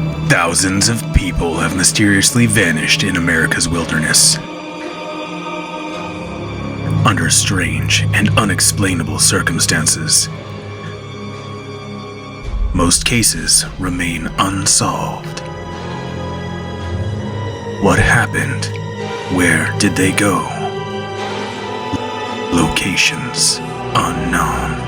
Thousands of people have mysteriously vanished in America's wilderness. Under strange and unexplainable circumstances. Most cases remain unsolved. What happened? Where did they go? Locations unknown.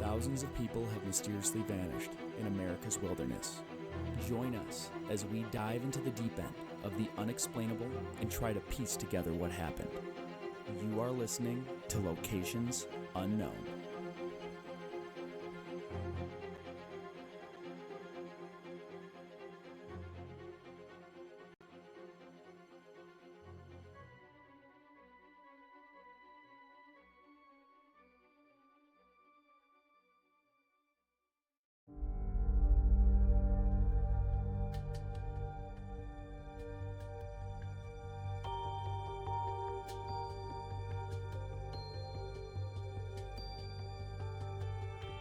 Thousands of people have mysteriously vanished in America's wilderness. Join us as we dive into the deep end of the unexplainable and try to piece together what happened. You are listening to Locations Unknown.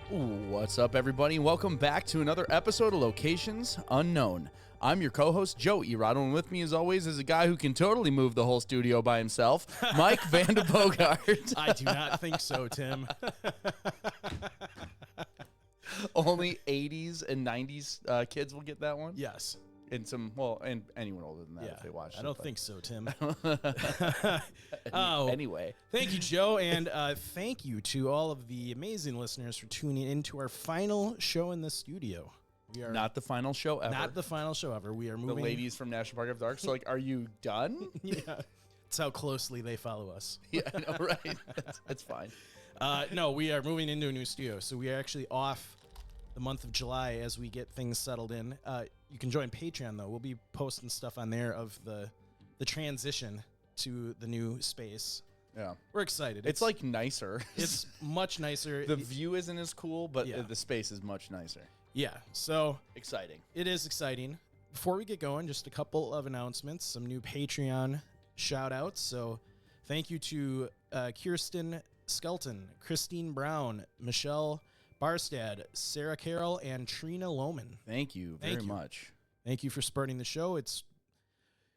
What's up, everybody? Welcome back to another episode of Locations Unknown. I'm your co-host, Joe Erado, and with me, as always, is a guy who can totally move the whole studio by himself, Mike Vandebogart. I do not think so, Tim. Only 80s and 90s kids will get that one? Yes. And and anyone older than that if they watch it. I don't think so, Tim. Anyway. Thank you, Joe, and thank you to all of the amazing listeners for tuning in to our final show in the studio. We are Not the final show ever. Not the final show ever. We are The moving. ladies from National Park of Dark. So, are you done? Yeah. That's how closely they follow us. Yeah, I know, right? That's fine. No, we are moving into a new studio, so we are actually off the month of July as we get things settled in. You can join Patreon, though. We'll be posting stuff on there of the transition to the new space. Yeah. We're excited. It's like nicer. It's much nicer. The view isn't as cool, but Yeah. the space is much nicer. Yeah, so Exciting. it is exciting. Before we get going, just a couple of announcements, some new Patreon shout-outs. So thank you to Kirsten Skelton, Christine Brown, Michelle Barstad, Sarah Carroll, and Trina Lohman. Thank you very much. Thank you for supporting the show. It's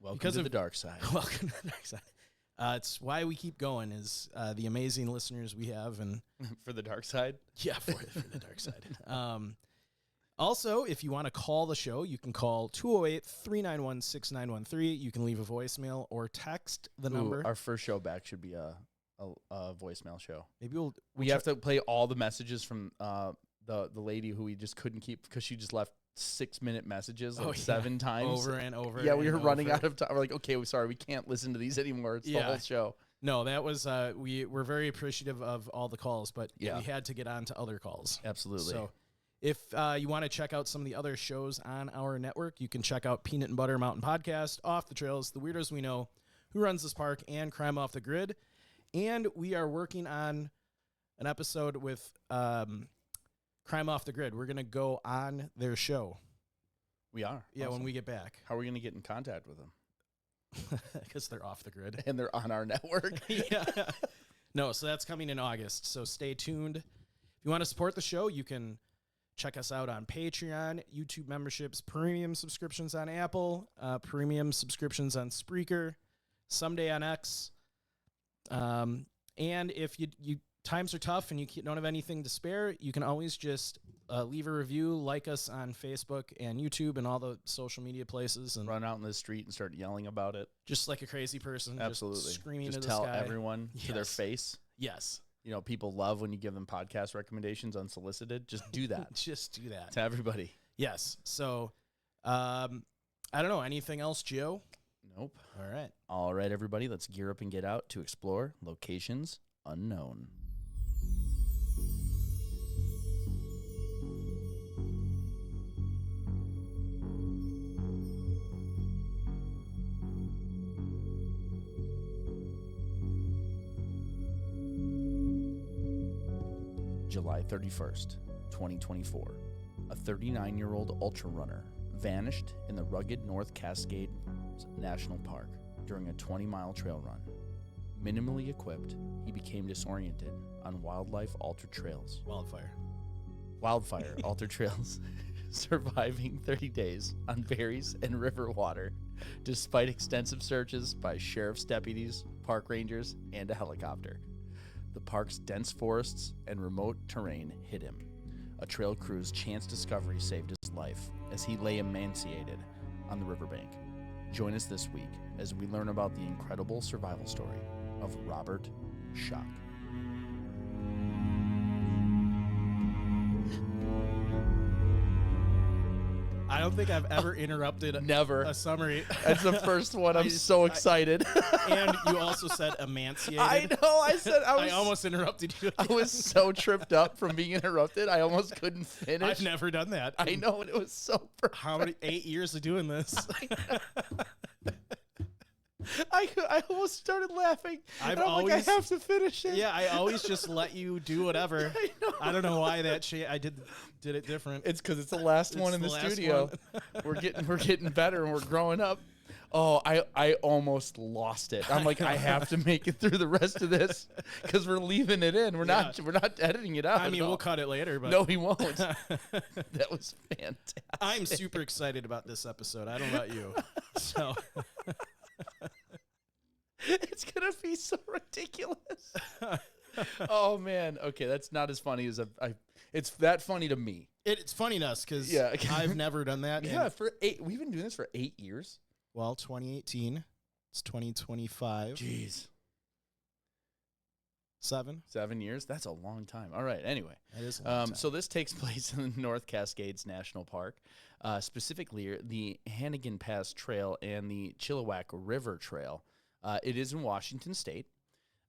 Welcome because to of the dark side. welcome to the dark side. It's why we keep going is the amazing listeners we have, and For the dark side? yeah, for the dark side. Also, if you want to call the show, you can call 208-391-6913. You can leave a voicemail or text the number. Our first show back should be a voicemail show. Maybe we'll We have to play all the messages from the lady who we just couldn't keep because she just left 6-minute messages like 7 times. over and over. Yeah, we were and running over. out of time. We're like, okay, we're sorry, we can't listen to these anymore. It's the whole show. No, that was we're very appreciative of all the calls, but Yeah. we had to get on to other calls. Absolutely. So if you want to check out some of the other shows on our network, you can check out Peanut and Butter Mountain Podcast, Off the Trails, The Weirdos We Know, Who Runs This Park, and Crime Off the Grid. And we are working on an episode with Crime Off the Grid. We're going to go on their show. We are. Yeah, Awesome. when we get back. How are we going to get in contact with them? Because they're off the grid. And they're on our network. Yeah. No, so that's coming in August. So stay tuned. If you want to support the show, you can check us out on Patreon, YouTube memberships, premium subscriptions on Apple, premium subscriptions on Spreaker, someday on X. And if you times are tough and you don't have anything to spare, you can always just leave a review, like us on Facebook and YouTube and all the social media places, and Run out in the street and start yelling about it. just like a crazy person, Absolutely. just screaming Just to tell the sky. everyone to their Yes. face. Yes, You know, people love when you give them podcast recommendations unsolicited. Just do that just do that. to everybody. Yes. So, I don't know. Anything else, Joe? Nope. All right. All right, everybody, let's gear up and get out to explore Locations Unknown. July 31st, 2024. A 39-year-old ultra runner vanished in the rugged North Cascades National Park. during a 20-mile trail run. Minimally equipped, he became disoriented on wildlife-altered trails. Wildfire altered trails, surviving 30 days on berries and river water, despite extensive searches by sheriff's deputies, park rangers, and a helicopter. The park's dense forests and remote terrain hid him. A trail crew's chance discovery saved his life as he lay emaciated on the riverbank. Join us this week as we learn about the incredible survival story of Robert Schoch. I don't think I've ever interrupted Never. a summary. That's the first one. I'm so excited. And you also said emaciated. I know. I almost interrupted you. I was so tripped up from being interrupted. I almost couldn't finish. I've never done that. I know, and it was so perfect. How many 8 years of doing this? I almost started laughing. I've and I'm like, always- I have to finish it. Yeah, I always just let you do whatever. I know. I don't know why that shit. I did it different. It's because it's the last one in the the last studio. We're getting better and we're growing up. Oh, I almost lost it. I'm like, I have to make it through the rest of this because we're leaving it in. We're not editing it out. I mean, at all. we'll cut it later, but No, he won't. That was fantastic. I'm super excited about this episode. I don't know about you. So It's gonna be so ridiculous. Oh man. Okay, that's not as funny as I. It's that funny to me. it's funny to us because Yeah. I've never done that. Yeah, and- for 8. We've been doing this for 8 years. well, 2018. It's 2025. Jeez. 7. 7 years. That's a long time. All right. Anyway. That is a long time. So this takes place in the North Cascades National Park, specifically the Hannigan Pass Trail and the Chilliwack River Trail. It is in Washington State.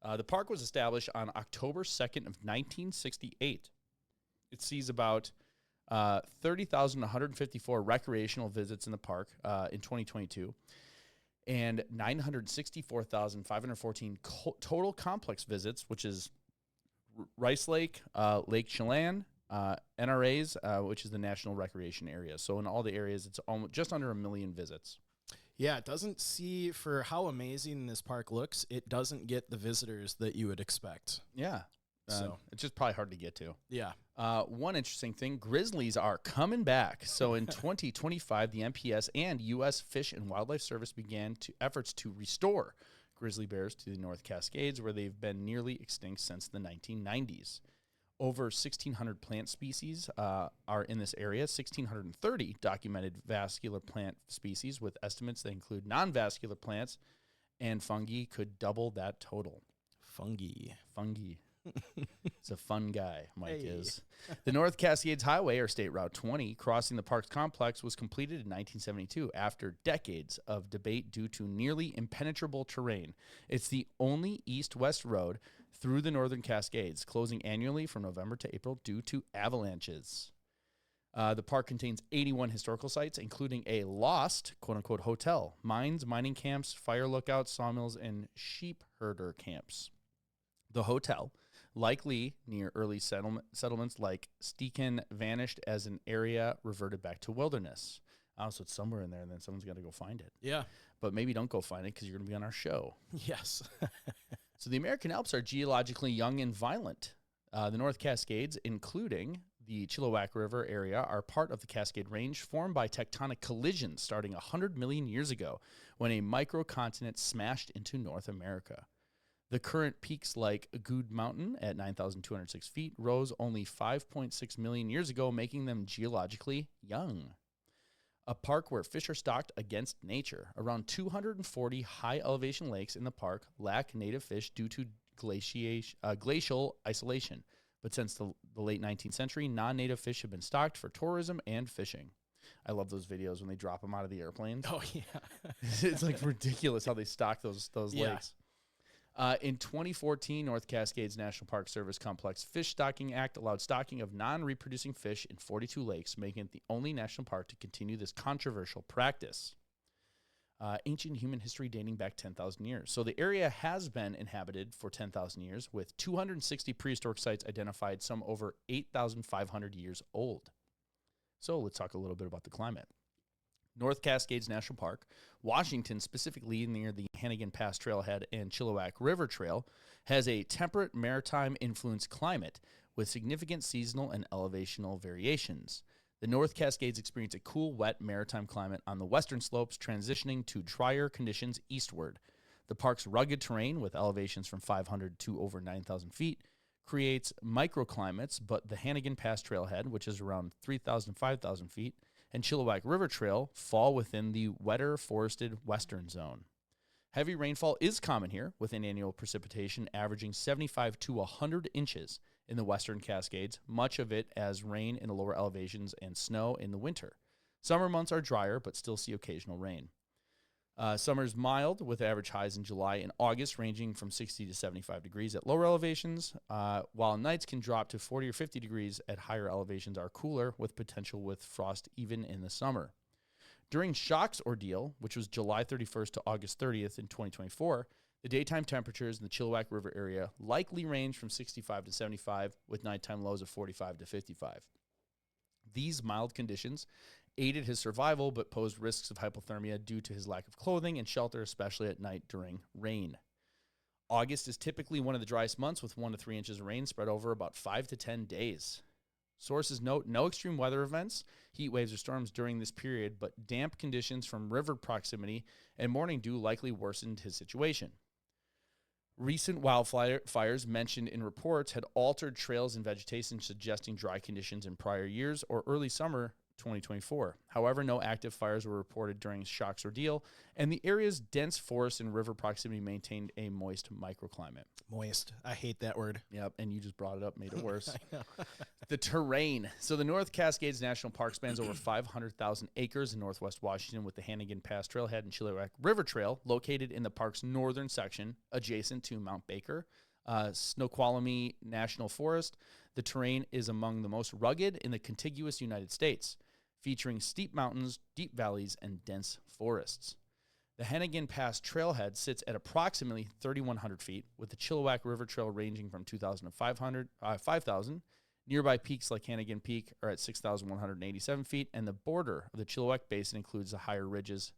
The park was established on October 2nd of 1968. It sees about 30,154 recreational visits in the park in 2022 and 964,514 total complex visits, which is Rice Lake, Lake Chelan, NRAs, which is the National Recreation Area. So in all the areas, it's almost just under 1 million visits. Yeah, it doesn't see, for how amazing this park looks, it doesn't get the visitors that you would expect. Yeah. So it's just probably hard to get to. yeah. One interesting thing, grizzlies are coming back. So in 2025, the MPS and U.S. Fish and Wildlife Service began efforts to restore grizzly bears to the North Cascades, where they've been nearly extinct since the 1990s. Over 1,600 plant species are in this area, 1,630 documented vascular plant species, with estimates that include non-vascular plants and fungi could double that total. Fungi. It's a fun guy, Mike Hey. is. The North Cascades Highway, or State Route 20, crossing the park's complex, was completed in 1972 after decades of debate due to nearly impenetrable terrain. It's the only east-west road through the Northern Cascades, closing annually from November to April due to avalanches. The park contains 81 historical sites, including a lost, quote-unquote, hotel, mines, mining camps, fire lookouts, sawmills, and sheep herder camps. The hotel, likely near early settlements like Steeken, vanished as an area reverted back to wilderness. So it's somewhere in there, and then someone's got to go find it. Yeah. But maybe don't go find it because you're going to be on our show. Yes. So the American Alps are geologically young and violent. The North Cascades, including the Chilliwack River area, are part of the Cascade Range formed by tectonic collisions starting 100 million years ago when a microcontinent smashed into North America. The current peaks like Good Mountain at 9,206 feet rose only 5.6 million years ago, making them geologically young. A park where fish are stocked against nature. Around 240 high-elevation lakes in the park lack native fish due to glacial isolation. But since the late 19th century, non-native fish have been stocked for tourism and fishing. I love those videos when they drop them out of the airplanes. Oh, yeah. It's like ridiculous how they stock those Yeah. lakes. In 2014, North Cascades National Park Service Complex Fish Stocking Act allowed stocking of non-reproducing fish in 42 lakes, making it the only national park to continue this controversial practice. Ancient human history dating back 10,000 years. So the area has been inhabited for 10,000 years, with 260 prehistoric sites identified, some over 8,500 years old. So let's talk a little bit about the climate. North Cascades National Park, Washington, specifically near the Hannigan Pass Trailhead and Chilliwack River Trail, has a temperate maritime influenced climate with significant seasonal and elevational variations. The North Cascades experience a cool, wet maritime climate on the western slopes, transitioning to drier conditions eastward. The park's rugged terrain, with elevations from 500 to over 9,000 feet, creates microclimates, but the Hannigan Pass Trailhead, which is around 3,000, 5,000 feet, and Chilliwack River Trail fall within the wetter forested western zone. Heavy rainfall is common here, with an annual precipitation averaging 75 to 100 inches in the western Cascades, much of it as rain in the lower elevations and snow in the winter. Summer months are drier, but still see occasional rain. Summer's mild, with average highs in July and August ranging from 60 to 75 degrees at lower elevations, while nights can drop to 40 or 50 degrees at higher elevations are cooler, with potential with frost even in the summer. During Shock's ordeal, which was July 31st to August 30th in 2024, the daytime temperatures in the Chilliwack River area likely range from 65 to 75, with nighttime lows of 45 to 55. These mild conditions aided his survival, but posed risks of hypothermia due to his lack of clothing and shelter, especially at night during rain. August is typically one of the driest months, with 1 to 3 inches of rain spread over about 5 to 10 days. Sources note no extreme weather events, heat waves, or storms during this period, but damp conditions from river proximity and morning dew likely worsened his situation. Recent wildfires mentioned in reports had altered trails and vegetation, suggesting dry conditions in prior years or early summer 2024. However, no active fires were reported during Shock's ordeal, and the area's dense forest and river proximity maintained a moist microclimate. Moist. I hate that word. Yep, and you just brought it up, made it worse. I know. The terrain. So the North Cascades National Park spans over 500,000 acres in northwest Washington, with the Hannigan Pass Trailhead and Chilliwack River Trail located in the park's northern section, adjacent to Mount Baker, Snoqualmie National Forest. The terrain is among the most rugged in the contiguous United States, featuring steep mountains, deep valleys, and dense forests. The Hannigan Pass Trailhead sits at approximately 3,100 feet, with the Chilliwack River Trail ranging from 2,000 to 5,000. Nearby peaks like Hannigan Peak are at 6,187 feet, and the border of the Chilliwack Basin includes the higher ridges,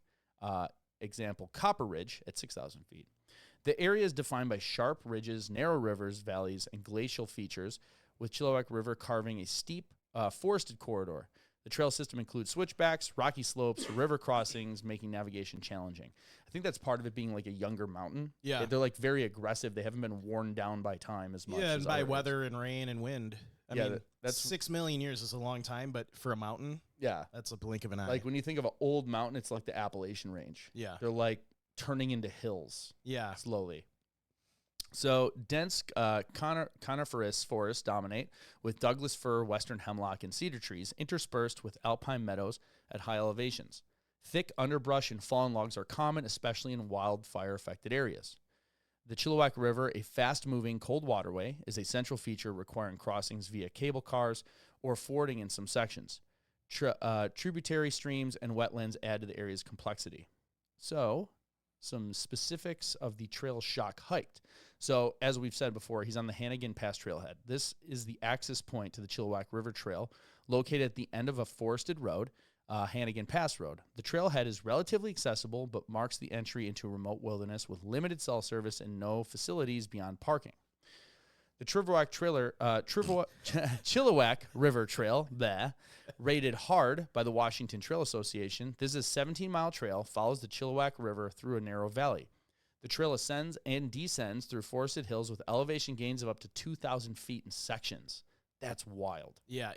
example Copper Ridge at 6,000 feet. The area is defined by sharp ridges, narrow rivers, valleys, and glacial features, with Chilliwack River carving a steep forested corridor. The trail system includes switchbacks, rocky slopes, river crossings, making navigation challenging. I think that's part of it being like a younger mountain. Yeah. They're like very aggressive. They haven't been worn down by time as much. Yeah, as and by others. weather and rain and wind. I Yeah, mean, that's 6 million years is a long time, but for a mountain, Yeah. that's a blink of an eye. Like when you think of an old mountain, it's like the Appalachian Range. yeah. They're like turning into hills Yeah. slowly. So dense coniferous forests dominate, with Douglas fir, western hemlock, and cedar trees interspersed with alpine meadows at high elevations. Thick underbrush and fallen logs are common, especially in wildfire-affected areas. The Chilliwack River, a fast-moving cold waterway, is a central feature requiring crossings via cable cars or fording in some sections. Tributary streams and wetlands add to the area's complexity. So, some specifics of the trail Shock hiked. So, as we've said before, he's on the Hannigan Pass Trailhead. This is the access point to the Chilliwack River Trail, located at the end of a forested road, Hannigan Pass Road. The trailhead is relatively accessible, but marks the entry into a remote wilderness with limited cell service and no facilities beyond parking. The Chilliwack River Trail, rated hard by the Washington Trail Association. This is a 17-mile trail, follows the Chilliwack River through a narrow valley. The trail ascends and descends through forested hills with elevation gains of up to 2,000 feet in sections. That's wild. Yeah,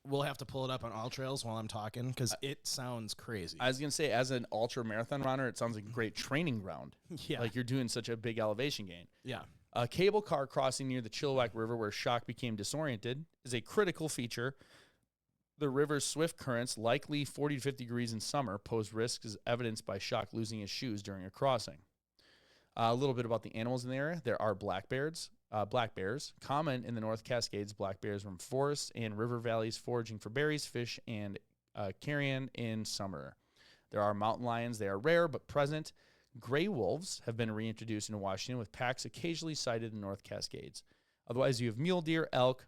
we'll have to pull it up on All Trails while I'm talking because it sounds crazy. I was going to say, as an ultra marathon runner, it sounds like a great training ground. Yeah. Like you're doing such a big elevation gain. Yeah. A cable car crossing near the Chilliwack River, where Shock became disoriented, is a critical feature. The river's swift currents, likely 40 to 50 degrees in summer, pose risks as evidenced by Shock losing his shoes during a crossing. A little bit about the animals in the area. There are black bears, common in the North Cascades. Black bears roam forests and river valleys, foraging for berries, fish, and carrion in summer. There are mountain lions. They are rare but present. Gray wolves have been reintroduced into Washington, with packs occasionally sighted in the North Cascades. Otherwise, you have mule deer, elk,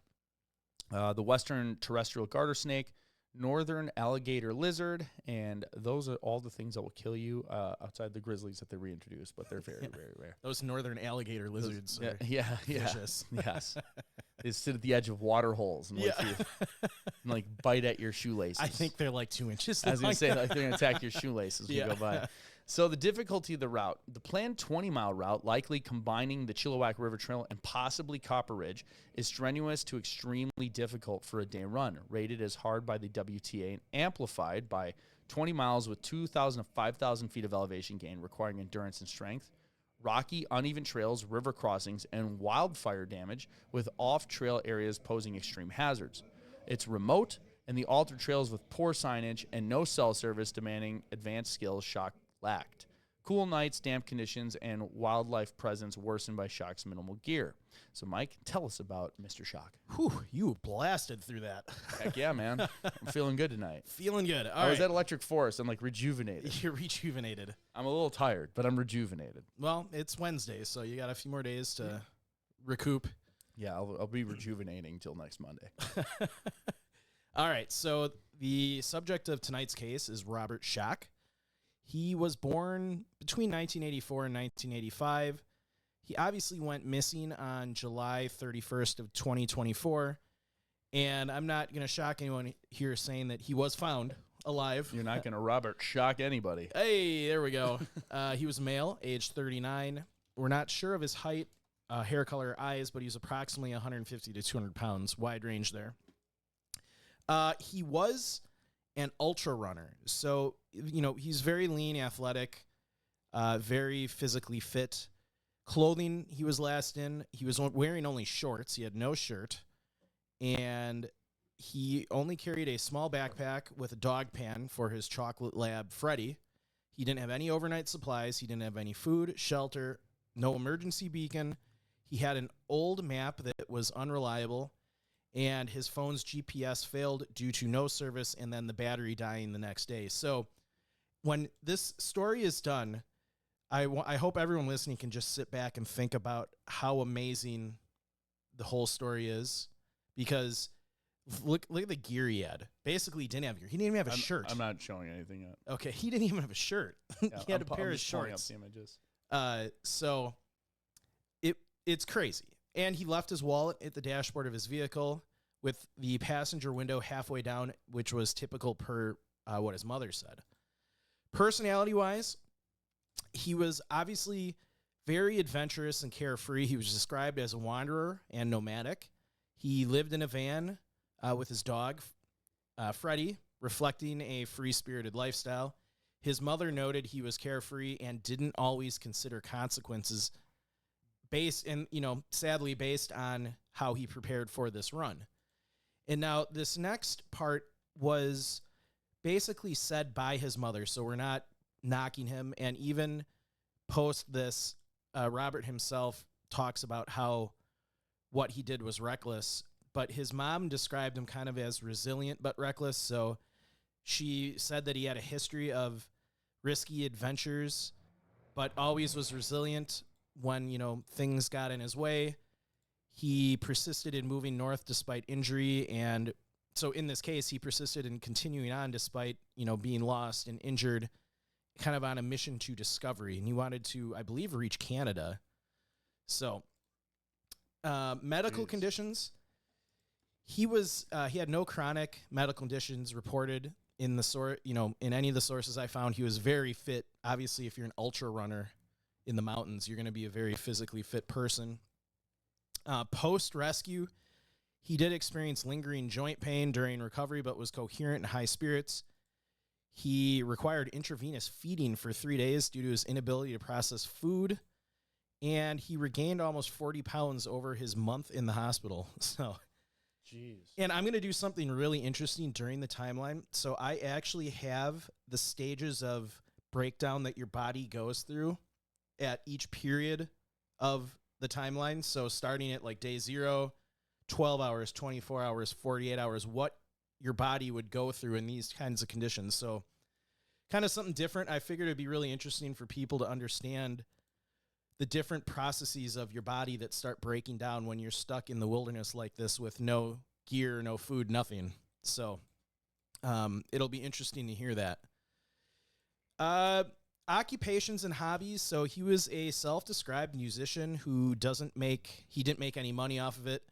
the western terrestrial garter snake, northern alligator lizard, and those are all the things that will kill you outside the grizzlies that they reintroduced, but they're very, very rare. Those northern alligator lizards are Yeah. vicious. Yes. They sit at the edge of water holes and, and bite at your shoelaces. I think they're like 2 inches I was long. going to say, they're going to attack your shoelaces when you go by. So the difficulty of the route, the planned 20-mile route, likely combining the Chilliwack River Trail and possibly Copper Ridge, is strenuous to extremely difficult for a day run, rated as hard by the WTA and amplified by 20 miles with 2,000 to 5,000 feet of elevation gain, requiring endurance and strength, rocky, uneven trails, river crossings, and wildfire damage, with off-trail areas posing extreme hazards. It's remote, and the altered trails with poor signage and no cell service demanding advanced skills lacked. Cool nights, damp conditions, and wildlife presence worsened by Shock's minimal gear. So, Mike, tell us about Mr. Shock. Whew, you blasted through that. Heck yeah, man. I'm feeling good tonight. Feeling good. I was at Electric Forest. I'm rejuvenated. You're rejuvenated. I'm a little tired, but I'm rejuvenated. Well, it's Wednesday, so you got a few more days to recoup. Yeah, I'll be rejuvenating till next Monday. All right, so the subject of tonight's case is Robert Schock. He was born between 1984 and 1985. He obviously went missing on July 31st of 2024, and I'm not going to shock anyone here saying that he was found alive. You're not going to Robert Schock anybody. Hey, there we go. He was male, age 39. We're not sure of his height, hair color, eyes, but he's approximately 150 to 200 pounds, wide range there. He was an ultra runner. So, he's very lean, athletic, very physically fit. Clothing he was last in, he was wearing only shorts. He had no shirt. And he only carried a small backpack with a dog pan for his chocolate lab, Freddie. He didn't have any overnight supplies. He didn't have any food, shelter, no emergency beacon. He had an old map that was unreliable. And his phone's GPS failed due to no service and then the battery dying the next day. So when this story is done, I hope everyone listening can just sit back and think about how amazing the whole story is, because look at the gear he had. Basically, he didn't have gear. He didn't even have a shirt. I'm not showing anything yet. Okay, he didn't even have a shirt. Yeah, He had a pair of shorts. Up the images. So it's crazy. And he left his wallet at the dashboard of his vehicle with the passenger window halfway down, which was typical per what his mother said. Personality-wise, he was obviously very adventurous and carefree. He was described as a wanderer and nomadic. He lived in a van with his dog, Freddie, reflecting a free-spirited lifestyle. His mother noted he was carefree and didn't always consider consequences sadly based on how he prepared for this run. And now this next part was basically said by his mother, so we're not knocking him. And even post this, Robert himself talks about how what he did was reckless, but his mom described him kind of as resilient but reckless. So she said that he had a history of risky adventures, but always was resilient when, things got in his way. He persisted in moving north despite injury. And so in this case, he persisted in continuing on despite, being lost and injured, kind of on a mission to discovery. And he wanted to, I believe, reach Canada. So medical conditions. He had no chronic medical conditions reported in in any of the sources I found. He was very fit. Obviously, if you're an ultra runner in the mountains, you're going to be a very physically fit person. Post-rescue, he did experience lingering joint pain during recovery, but was coherent and high spirits. He required intravenous feeding for 3 days due to his inability to process food, and he regained almost 40 pounds over his month in the hospital. So, jeez. And I'm going to do something really interesting during the timeline. So I actually have the stages of breakdown that your body goes through at each period of the timeline. So starting at like day 0, 12 hours, 24 hours, 48 hours, what your body would go through in these kinds of conditions. So kind of something different. I figured it'd be really interesting for people to understand the different processes of your body that start breaking down when you're stuck in the wilderness like this with no gear, no food, nothing. So It'll be interesting to hear that. Occupations and hobbies. So he was a self-described musician who didn't make any money off of it.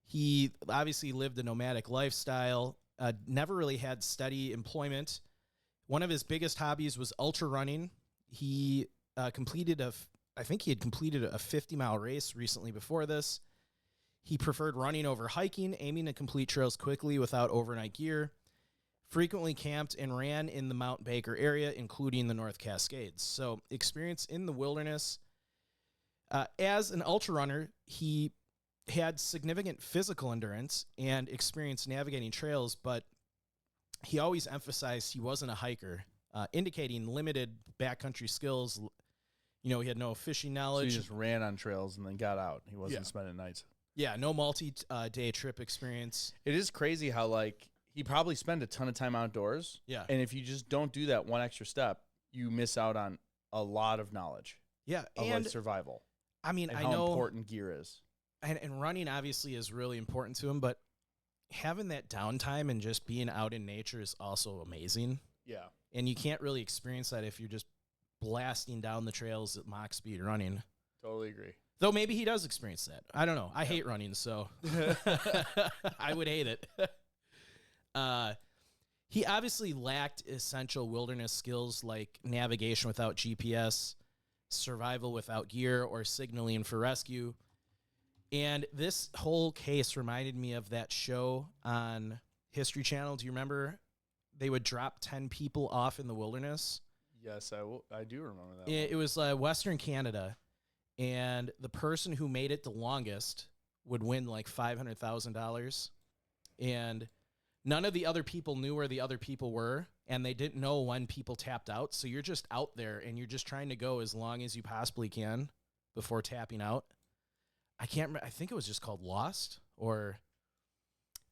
He obviously lived a nomadic lifestyle, never really had steady employment. One of his biggest hobbies was ultra running. He completed a 50-mile race recently before this. He preferred running over hiking, aiming to complete trails quickly without overnight gear. Frequently camped and ran in the Mount Baker area, including the North Cascades. So experience in the wilderness. As an ultra runner, he had significant physical endurance and experience navigating trails, but he always emphasized he wasn't a hiker, indicating limited backcountry skills. He had no fishing So knowledge. he just ran on trails and then got out. He wasn't spending nights. Yeah, no multi-day trip experience. It is crazy how, like, he probably spent a ton of time outdoors. Yeah. And if you just don't do that one extra step, you miss out on a lot of knowledge Yeah, of and like survival. I mean, And I how know important gear is. and running obviously is really important to him, but having that downtime and just being out in nature is also amazing. Yeah. And you can't really experience that if you're just blasting down the trails at Mach speed running. Totally agree. Though maybe he does experience that. I don't know. I hate running, so I would hate it. He obviously lacked essential wilderness skills like navigation without GPS, survival without gear, or signaling for rescue. And this whole case reminded me of that show on History Channel. Do you remember? They would drop 10 people off in the wilderness. Yes, I do remember that. It was Western Canada, and the person who made it the longest would win like $500,000. And none of the other people knew where the other people were, and they didn't know when people tapped out. So you're just out there, and you're just trying to go as long as you possibly can before tapping out. I can't remember. I think it was just called Lost, or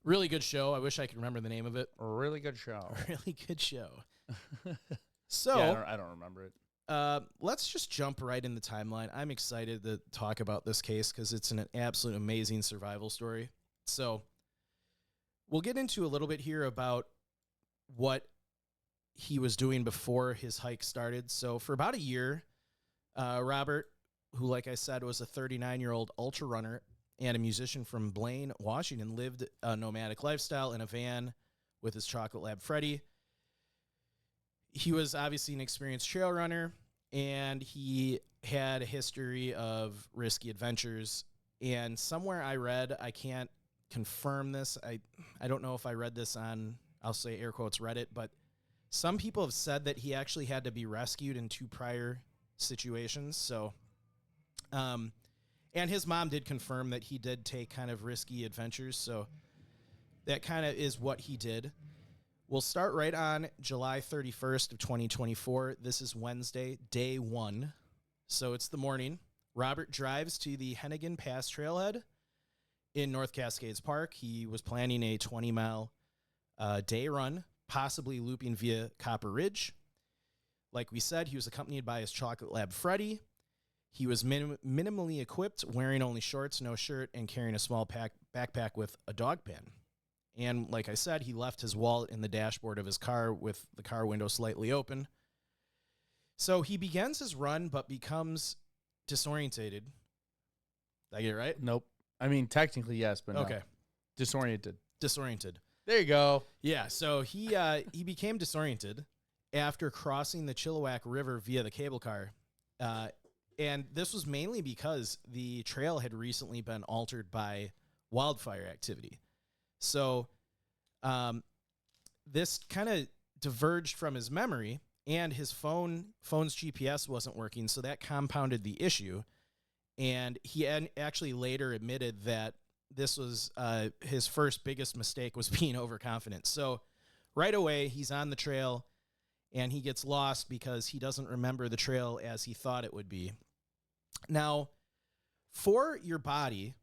really good show. I wish I could remember the name of it. A really good show. A really good show. So Yeah, I don't remember it. let's just jump right in the timeline. I'm excited to talk about this case because it's an absolute amazing survival story. So we'll get into a little bit here about what he was doing before his hike started. So for about a year, Robert, who, like I said, was a 39-year-old ultra runner and a musician from Blaine, Washington, lived a nomadic lifestyle in a van with his Chocolate Lab Freddy. He was obviously an experienced trail runner, and he had a history of risky adventures. And somewhere I read, I can't confirm this, I don't know if I read this on, I'll say air quotes, Reddit, but some people have said that he actually had to be rescued in 2 prior situations. So, and his mom did confirm that he did take kind of risky adventures. So that kind of is what he did. We'll start right on July 31st of 2024. This is Wednesday, day 1. So it's the morning. Robert drives to the Hennigan Pass Trailhead in North Cascades Park. He was planning a 20-mile day run, possibly looping via Copper Ridge. Like we said, he was accompanied by his Chocolate Lab Freddy. He was minimally equipped, wearing only shorts, no shirt, and carrying a small backpack with a dog pen. And like I said, he left his wallet in the dashboard of his car with the car window slightly open. So he begins his run, but becomes disorientated. Did I get it right? Nope. I mean, technically, yes, but no. Okay. Disoriented. Disoriented. There you go. Yeah, so he became disoriented after crossing the Chilliwack River via the cable car. And this was mainly because the trail had recently been altered by wildfire activity. So this kind of diverged from his memory, and his phone's GPS wasn't working, so that compounded the issue. And he actually later admitted that this was his first biggest mistake was being overconfident. So right away, he's on the trail, and he gets lost because he doesn't remember the trail as he thought it would be. Now, for your body,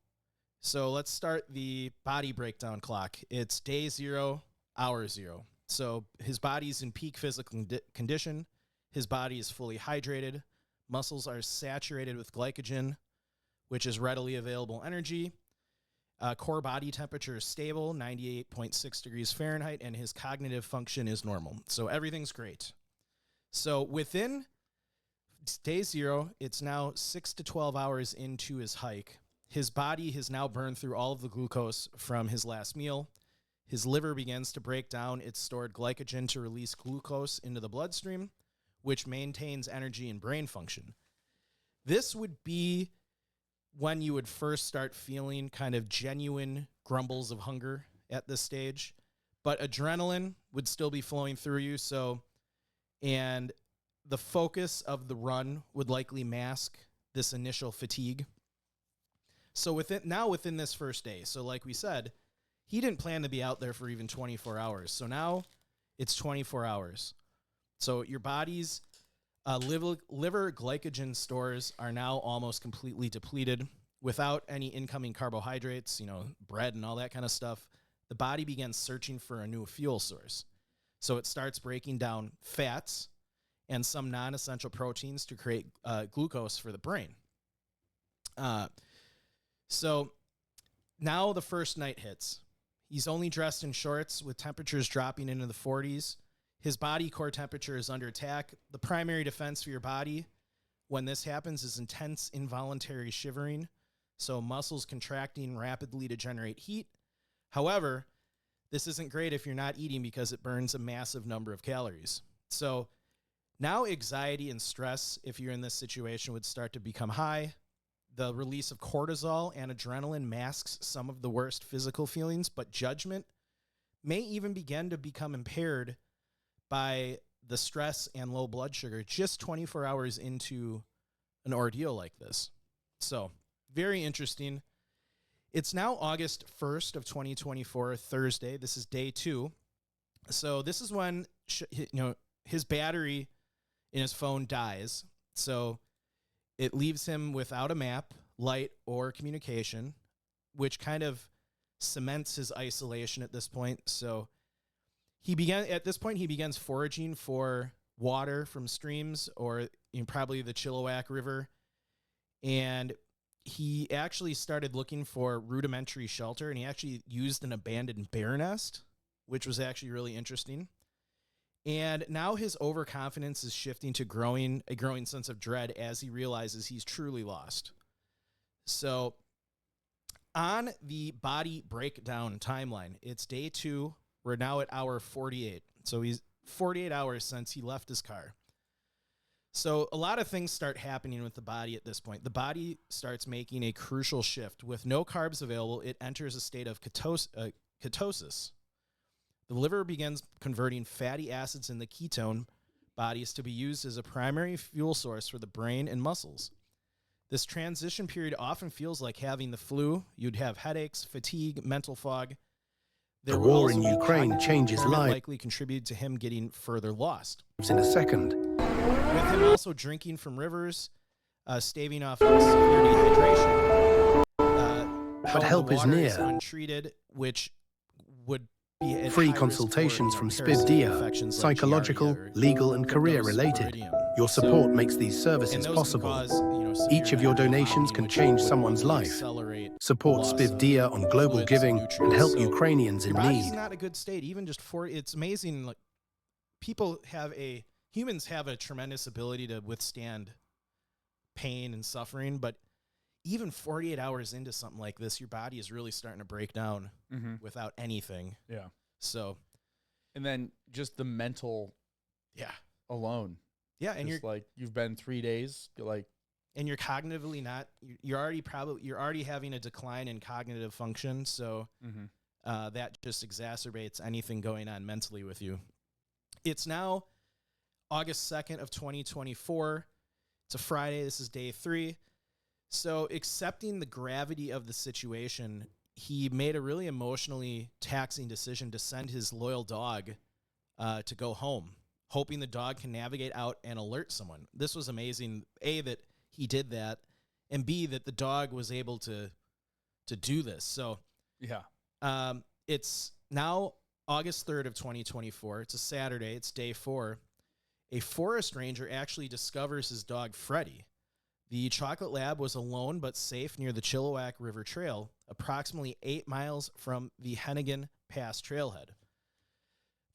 so let's start the body breakdown clock. It's day 0, hour 0. So his body's in peak physical condition. His body is fully hydrated. Muscles are saturated with glycogen, which is readily available energy. Core body temperature is stable, 98.6 degrees Fahrenheit, and his cognitive function is normal. So everything's great. So within day 0, it's now 6 to 12 hours into his hike. His body has now burned through all of the glucose from his last meal. His liver begins to break down its stored glycogen to release glucose into the bloodstream, which maintains energy and brain function. This would be when you would first start feeling kind of genuine grumbles of hunger at this stage, but adrenaline would still be flowing through you. And the focus of the run would likely mask this initial fatigue. So within this first day, so like we said, he didn't plan to be out there for even 24 hours. So now it's 24 hours. So your body's liver glycogen stores are now almost completely depleted. Without any incoming carbohydrates, bread and all that kind of stuff, the body begins searching for a new fuel source. So it starts breaking down fats and some non-essential proteins to create glucose for the brain. So now the first night hits. He's only dressed in shorts with temperatures dropping into the 40s. His body core temperature is under attack. The primary defense for your body when this happens is intense involuntary shivering, so muscles contracting rapidly to generate heat. However, this isn't great if you're not eating because it burns a massive number of calories. So now anxiety and stress, if you're in this situation, would start to become high. The release of cortisol and adrenaline masks some of the worst physical feelings, but judgment may even begin to become impaired by the stress and low blood sugar just 24 hours into an ordeal like this. So very interesting. It's now August 1st of 2024, Thursday. This is day 2. So this is when his battery in his phone dies. So it leaves him without a map, light, or communication, which kind of cements his isolation at this point. So he begins foraging for water from streams or probably the Chilliwack River. And he actually started looking for rudimentary shelter, and he actually used an abandoned bear nest, which was actually really interesting. And now his overconfidence is shifting to a growing sense of dread as he realizes he's truly lost. So on the body breakdown timeline, it's day 2. We're now at hour 48. So he's 48 hours since he left his car. So a lot of things start happening with the body at this point. The body starts making a crucial shift. With no carbs available, it enters a state of ketosis. The liver begins converting fatty acids in the ketone bodies to be used as a primary fuel source for the brain and muscles. This transition period often feels like having the flu. You'd have headaches, fatigue, mental fog. The war in Ukraine changes lives. Likely contributed to him getting further lost. In a second. With him also drinking from rivers, staving off severe dehydration. But help is near. Untreated, which would be at Free high consultations risk from for parasitic SPIVDIA, infections like psychological, Giardia or legal and career related. Cryptosporidium. Your support makes these services And those can possible. cause, severe Each of your donations hypotony, can which change would someone's life. accelerate Support loss of SPIVDIA on global fluids, giving nutrients. and help So Ukrainians in your body's need. not a good state. Even just it's amazing. Like humans have a tremendous ability to withstand pain and suffering, but even 48 hours into something like this, your body is really starting to break down without anything. Yeah. So, And then just the mental yeah, alone. yeah, and Just like you've been 3 days, you're cognitively not. You're already having a decline in cognitive function. So that just exacerbates anything going on mentally with you. It's now August 2nd of 2024. It's a Friday. This is day 3. So accepting the gravity of the situation, he made a really emotionally taxing decision to send his loyal dog to go home, hoping the dog can navigate out and alert someone. This was amazing, A, that he did that, and B, that the dog was able to do this. So yeah. It's now August 3rd of 2024. It's a Saturday. It's day 4. A forest ranger actually discovers his dog, Freddie. The chocolate lab was alone but safe near the Chilliwack River Trail, approximately 8 miles from the Hennigan Pass trailhead.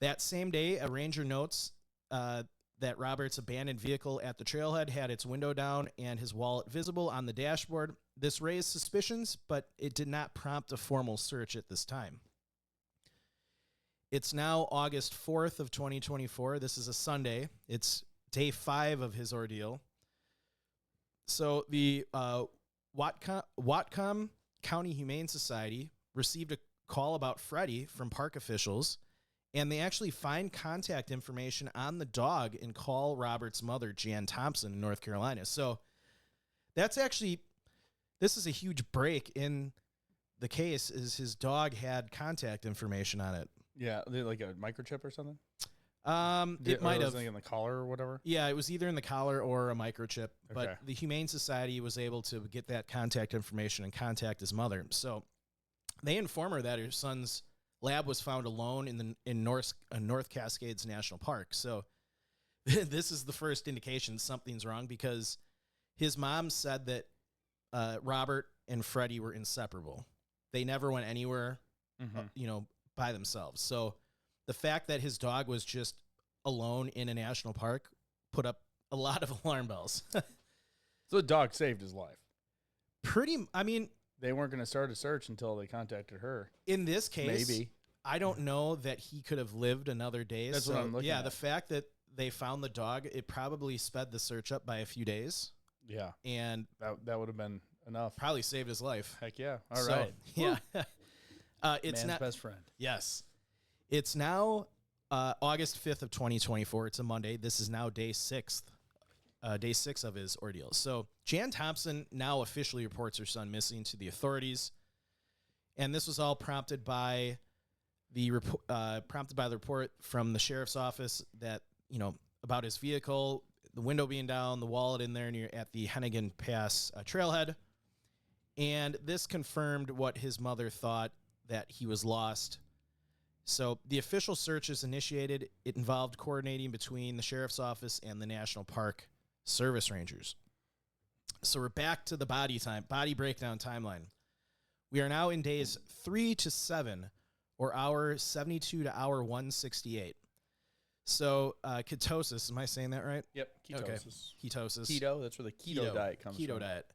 That same day, a ranger notes that Robert's abandoned vehicle at the trailhead had its window down and his wallet visible on the dashboard. This raised suspicions, but it did not prompt a formal search at this time. It's now August 4th of 2024. This is a Sunday. It's day 5 of his ordeal. So the Whatcom County Humane Society received a call about Freddie from park officials, and they actually find contact information on the dog and call Robert's mother, Jan Thompson, in North Carolina. So that's actually, this is a huge break in the case, is his dog had contact information on it. Yeah, like a microchip or something? It might have. Something in the collar or whatever? Yeah, it was either in the collar or a microchip. But Okay. the Humane Society was able to get that contact information and contact his mother. So they inform her that her son's lab was found alone in North Cascades National Park. So this is the first indication something's wrong, because his mom said that Robert and Freddie were inseparable. They never went anywhere, by themselves. So the fact that his dog was just alone in a national park put up a lot of alarm bells. So the dog saved his life. I mean, They weren't going to start a search until they contacted her. in this case, Maybe. I don't know that he could have lived another day. That's what I'm looking yeah, at. the fact that they found the dog, it probably sped the search up by a few days Yeah, and that would have been enough. probably saved his life. Heck yeah. All right. Yeah. It's Man's not. best friend. Yes. It's now August 5th of 2024. It's a Monday. This is now day 6 of his ordeal. So Jan Thompson now officially reports her son missing to the authorities. And this was all prompted by the report from the sheriff's office that, about his vehicle, the window being down, the wallet in there near at the Hennigan Pass trailhead. And this confirmed what his mother thought, that he was lost. So the official search is initiated. It involved coordinating between the sheriff's office and the National Park Service Rangers. So we're back to the body breakdown timeline. We are now in days 3 to 7, or hour 72 to hour 168. So ketosis, am I saying that right? Yep. Ketosis. Okay. Ketosis. Keto. That's where the keto diet comes from. Keto diet.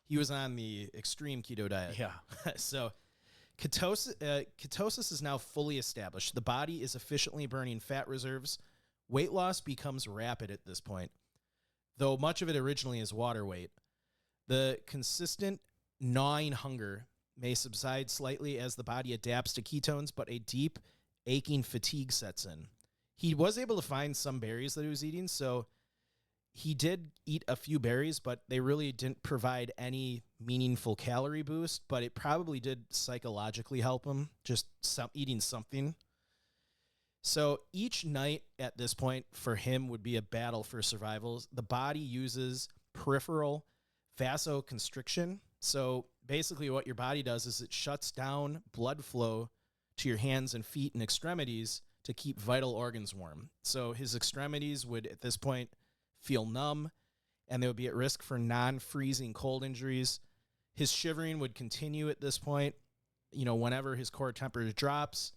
He was on the extreme keto diet. Yeah. So ketosis is now fully established. The body is efficiently burning fat reserves. Weight loss becomes rapid at this point, though much of it originally is water weight. The consistent gnawing hunger may subside slightly as the body adapts to ketones, but a deep, aching fatigue sets in. He was able to find some berries that he was eating, so he did eat a few berries, but they really didn't provide any meaningful calorie boost, but it probably did psychologically help him, just eating something. So each night at this point for him would be a battle for survival. The body uses peripheral vasoconstriction. So basically what your body does is it shuts down blood flow to your hands and feet and extremities to keep vital organs warm. So his extremities would at this point feel numb, and they would be at risk for non-freezing cold injuries. His shivering would continue at this point, whenever his core temperature drops,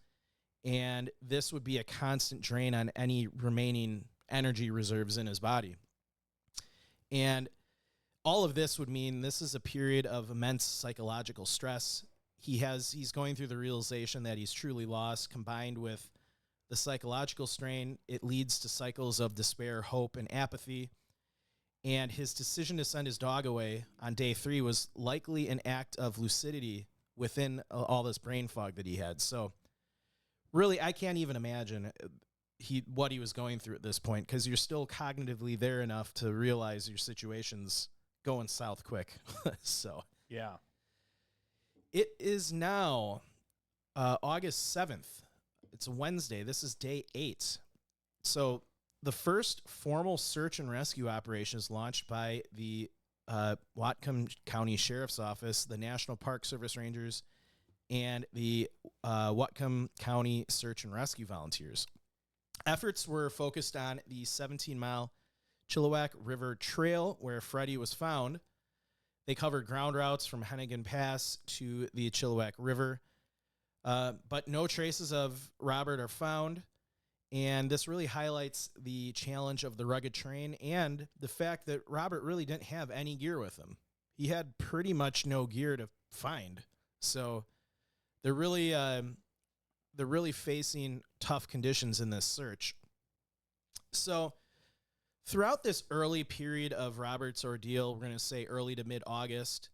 and this would be a constant drain on any remaining energy reserves in his body. And all of this would mean this is a period of immense psychological stress. He's going through the realization that he's truly lost, combined with the psychological strain. It leads to cycles of despair, hope, and apathy. And his decision to send his dog away on day 3 was likely an act of lucidity within all this brain fog that he had. So really, I can't even imagine what he was going through at this point, because you're still cognitively there enough to realize your situation's going south quick. So Yeah. it is now August 7th. It's a Wednesday. This is day 8. So the first formal search and rescue operation is launched by the Whatcom County Sheriff's Office, the National Park Service Rangers, and the Whatcom County Search and Rescue Volunteers. Efforts were focused on the 17-mile Chilliwack River Trail, where Freddie was found. They covered ground routes from Hennigan Pass to the Chilliwack River, but no traces of Robert are found. And this really highlights the challenge of the rugged terrain and the fact that Robert really didn't have any gear with him. He had pretty much no gear to find. So they're really facing tough conditions in this search. So throughout this early period of Robert's ordeal, we're going to say early to mid-August,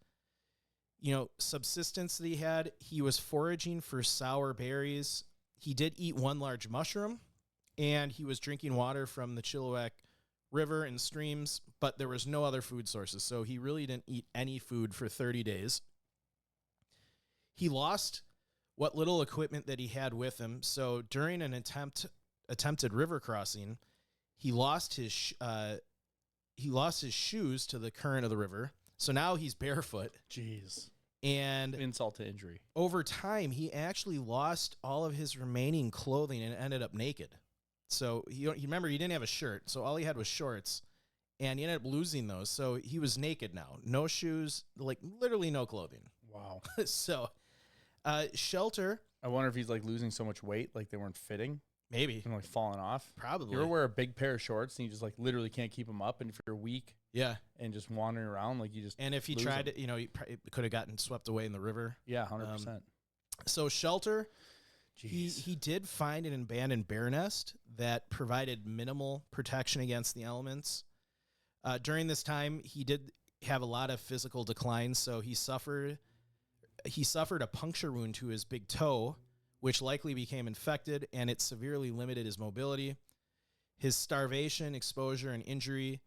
subsistence that he had, he was foraging for sour berries. He did eat one large mushroom, and he was drinking water from the Chilliwack River and streams, but there was no other food sources, so he really didn't eat any food for 30 days. He lost what little equipment that he had with him, so during an attempted river crossing, he lost his shoes to the current of the river, so now he's barefoot. Jeez. And Insult to injury. over time, he actually lost all of his remaining clothing and ended up naked. So remember, he didn't have a shirt, so all he had was shorts, and he ended up losing those. So he was naked now, no shoes, like literally no clothing. Wow. So shelter, I wonder if he's like losing so much weight, like they weren't fitting maybe, and like falling off. probably. You ever wear a big pair of shorts and you just like literally can't keep them up, and if you're weak Yeah, and just wandering around, like you just and if he lose tried them. it, he could have gotten swept away in the river. Yeah, 100%. So shelter. Jeez. He did find an abandoned bear nest that provided minimal protection against the elements. During this time, he did have a lot of physical decline, so he suffered a puncture wound to his big toe, which likely became infected, and it severely limited his mobility. His starvation, exposure, and injury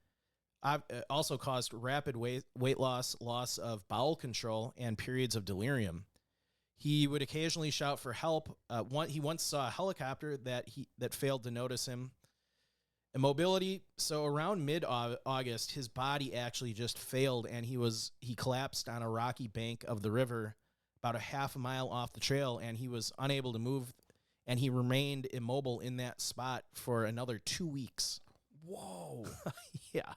also caused rapid weight loss, loss of bowel control, and periods of delirium. He would occasionally shout for help. He once saw a helicopter that failed to notice him. Immobility. So around mid-August, his body actually just failed, and he collapsed on a rocky bank of the river about a half a mile off the trail, and he was unable to move, and he remained immobile in that spot for another 2 weeks. Whoa. Yeah.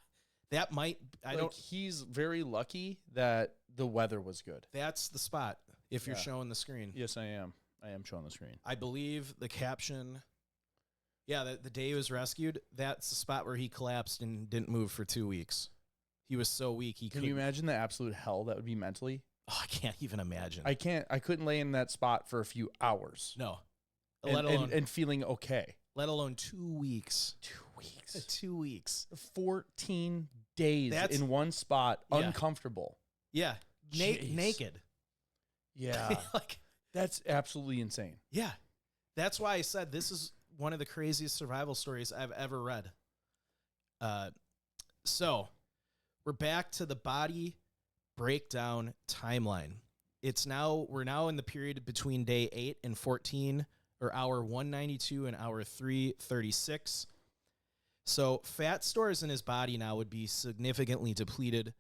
That might, He's very lucky that the weather was good. that's the spot if you're Yeah. showing the screen. Yes, I am. I am showing the screen. I believe the caption, the day he was rescued, that's the spot where he collapsed and didn't move for 2 weeks. He was so weak he Can couldn't. you imagine the absolute hell that would be mentally? Oh, I can't even imagine. I couldn't lay in that spot for a few hours. No. And feeling okay. Let alone 2 weeks. 2 weeks. 2 weeks. 14 days That's- in one spot, Yeah. uncomfortable. Yeah. Jeez. Naked. Yeah. That's absolutely insane. Yeah. That's why I said this is one of the craziest survival stories I've ever read. So we're back to the body breakdown timeline. We're now in the period between day 8 and 14, or hour 192 and hour 336. So fat stores in his body now would be significantly depleted.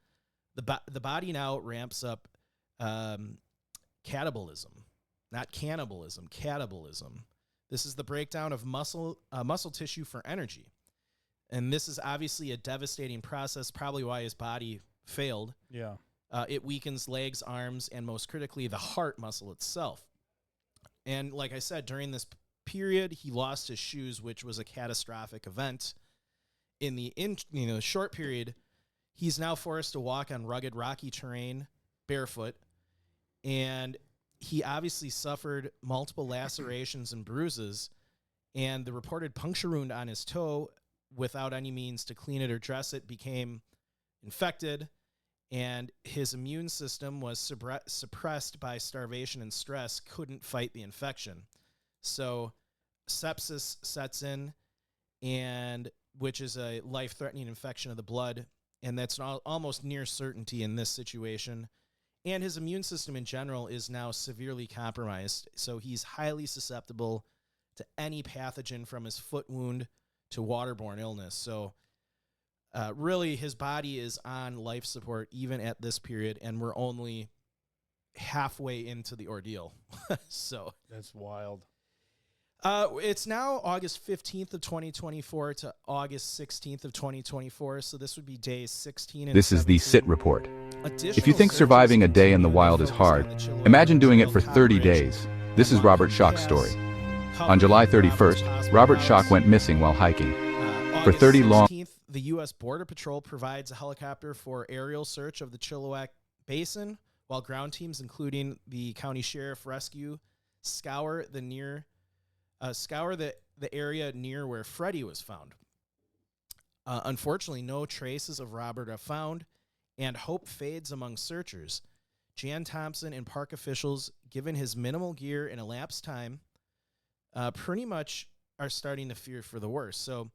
The body now ramps up catabolism, not cannibalism, catabolism. This is the breakdown of muscle tissue for energy. And this is obviously a devastating process, probably why his body failed. Yeah. It weakens legs, arms, and most critically, the heart muscle itself. And like I said, during this period, he lost his shoes, which was a catastrophic event. In the short period, he's now forced to walk on rugged, rocky terrain barefoot, and he obviously suffered multiple lacerations and bruises, and the reported puncture wound on his toe, without any means to clean it or dress it, became infected, and his immune system was suppressed by starvation and stress, couldn't fight the infection. So sepsis sets in, and which is a life-threatening infection of the blood, and that's almost near certainty in this situation. And his immune system in general is now severely compromised, so he's highly susceptible to any pathogen from his foot wound to waterborne illness. So really, his body is on life support even at this period, and we're only halfway into the ordeal. So That's wild. it's now August 15th of 2024 to August 16th of 2024. So this would be days 16 and This is the 17. SIT report. If you think surviving a day in the wild is hard, imagine doing it for 30 days. This is Robert Schoch's story. On July 31st, Robert Schoch went missing while hiking. For 30 long... The U.S. Border Patrol provides a helicopter for aerial search of the Chilliwack Basin, while ground teams, including the county sheriff rescue, scour the area near where Freddie was found. Unfortunately, no traces of Robert are found, and hope fades among searchers. Jan Thompson and park officials, given his minimal gear and elapsed time, pretty much are starting to fear for the worst. So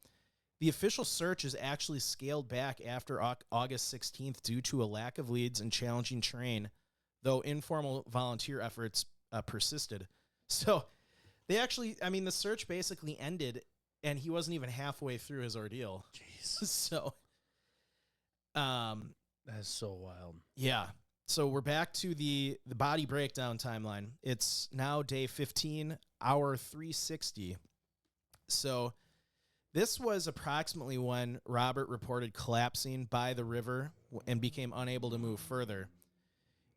the official search is actually scaled back after August 16th due to a lack of leads and challenging terrain, though informal volunteer efforts persisted. So they actually, the search basically ended, and he wasn't even halfway through his ordeal. Jeez. So, That's so wild. Yeah. So we're back to the body breakdown timeline. It's now day 15, hour 360. So this was approximately when Robert reported collapsing by the river and became unable to move further.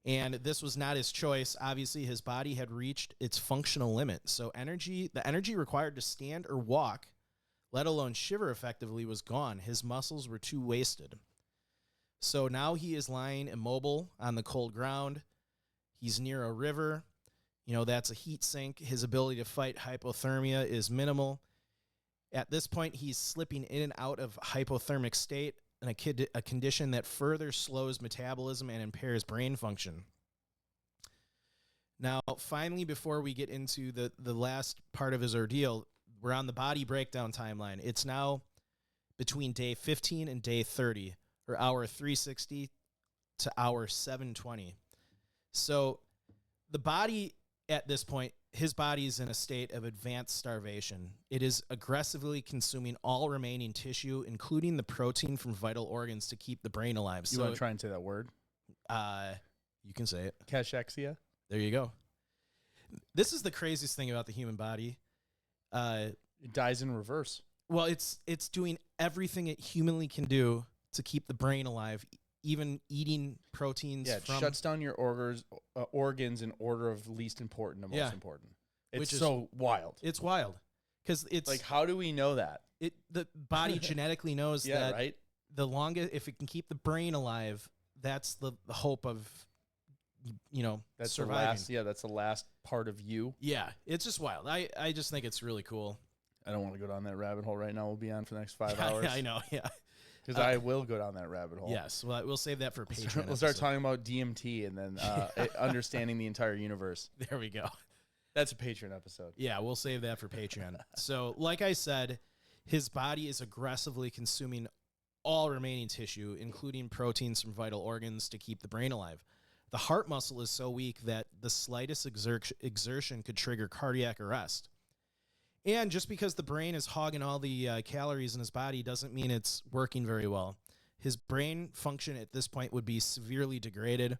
And this was not his choice. Obviously, his body had reached its functional limit. So the energy required to stand or walk, let alone shiver effectively, was gone. His muscles were too wasted. So now he is lying immobile on the cold ground. He's near a river. That's a heat sink. His ability to fight hypothermia is minimal. At this point, he's slipping in and out of hypothermic state, and a condition that further slows metabolism and impairs brain function. Now, finally, before we get into the last part of his ordeal, we're on the body breakdown timeline. It's now between day 15 and day 30, or hour 360 to hour 720. So the body at this point, his body is in a state of advanced starvation. It is aggressively consuming all remaining tissue, including the protein from vital organs to keep the brain alive. You want to try and say that word? You can say it. Cachexia? There you go. This is the craziest thing about the human body. It dies in reverse. Well, it's doing everything it humanly can do to keep the brain alive, even eating proteins. Yeah, it shuts down your organs in order of least important to most important. Which is so wild. It's wild. Because it's like, how do we know that? The body genetically knows that right? The longest, if it can keep the brain alive, that's the hope of, that's surviving. That's the last part of you. Yeah, it's just wild. I just think it's really cool. I don't want to go down that rabbit hole right now. We'll be on for the next 5 hours. I know, yeah. Because I will go down that rabbit hole. Yes, well, we'll save that for Patreon. We'll start talking about DMT and then understanding the entire universe. There we go. That's a Patreon episode. Yeah, we'll save that for Patreon. So, like I said, his body is aggressively consuming all remaining tissue, including proteins from vital organs to keep the brain alive. The heart muscle is so weak that the slightest exertion could trigger cardiac arrest. And just because the brain is hogging all the calories in his body doesn't mean it's working very well. His brain function at this point would be severely degraded.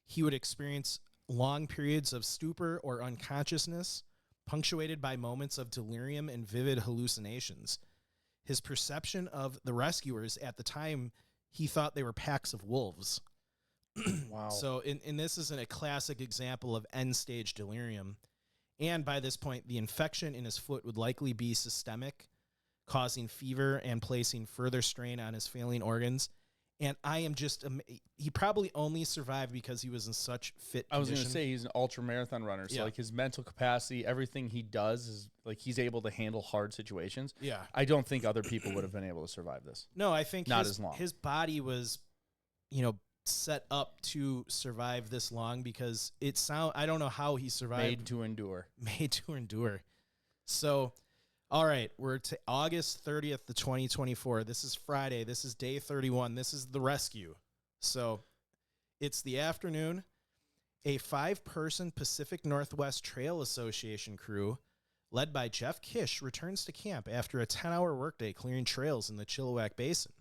He would experience long periods of stupor or unconsciousness, punctuated by moments of delirium and vivid hallucinations. His perception of the rescuers at the time, he thought they were packs of wolves. Wow. So, and this isn't a classic example of end-stage delirium. And by this point, the infection in his foot would likely be systemic, causing fever and placing further strain on his failing organs. And I am just, he probably only survived because he was in such fit condition. I was going to say he's an ultra marathon runner. So like his mental capacity, everything he does is like he's able to handle hard situations. Yeah. I don't think other people would have been able to survive this. No, I think not as long. His body was, set up to survive this long because I don't know how he survived. Made to endure. So, all right, we're to August 30th, 2024. This is Friday. This is day 31. This is the rescue. So it's the afternoon. A 5-person Pacific Northwest Trail Association crew led by Jeff Kish returns to camp after a 10-hour workday clearing trails in the Chilliwack Basin.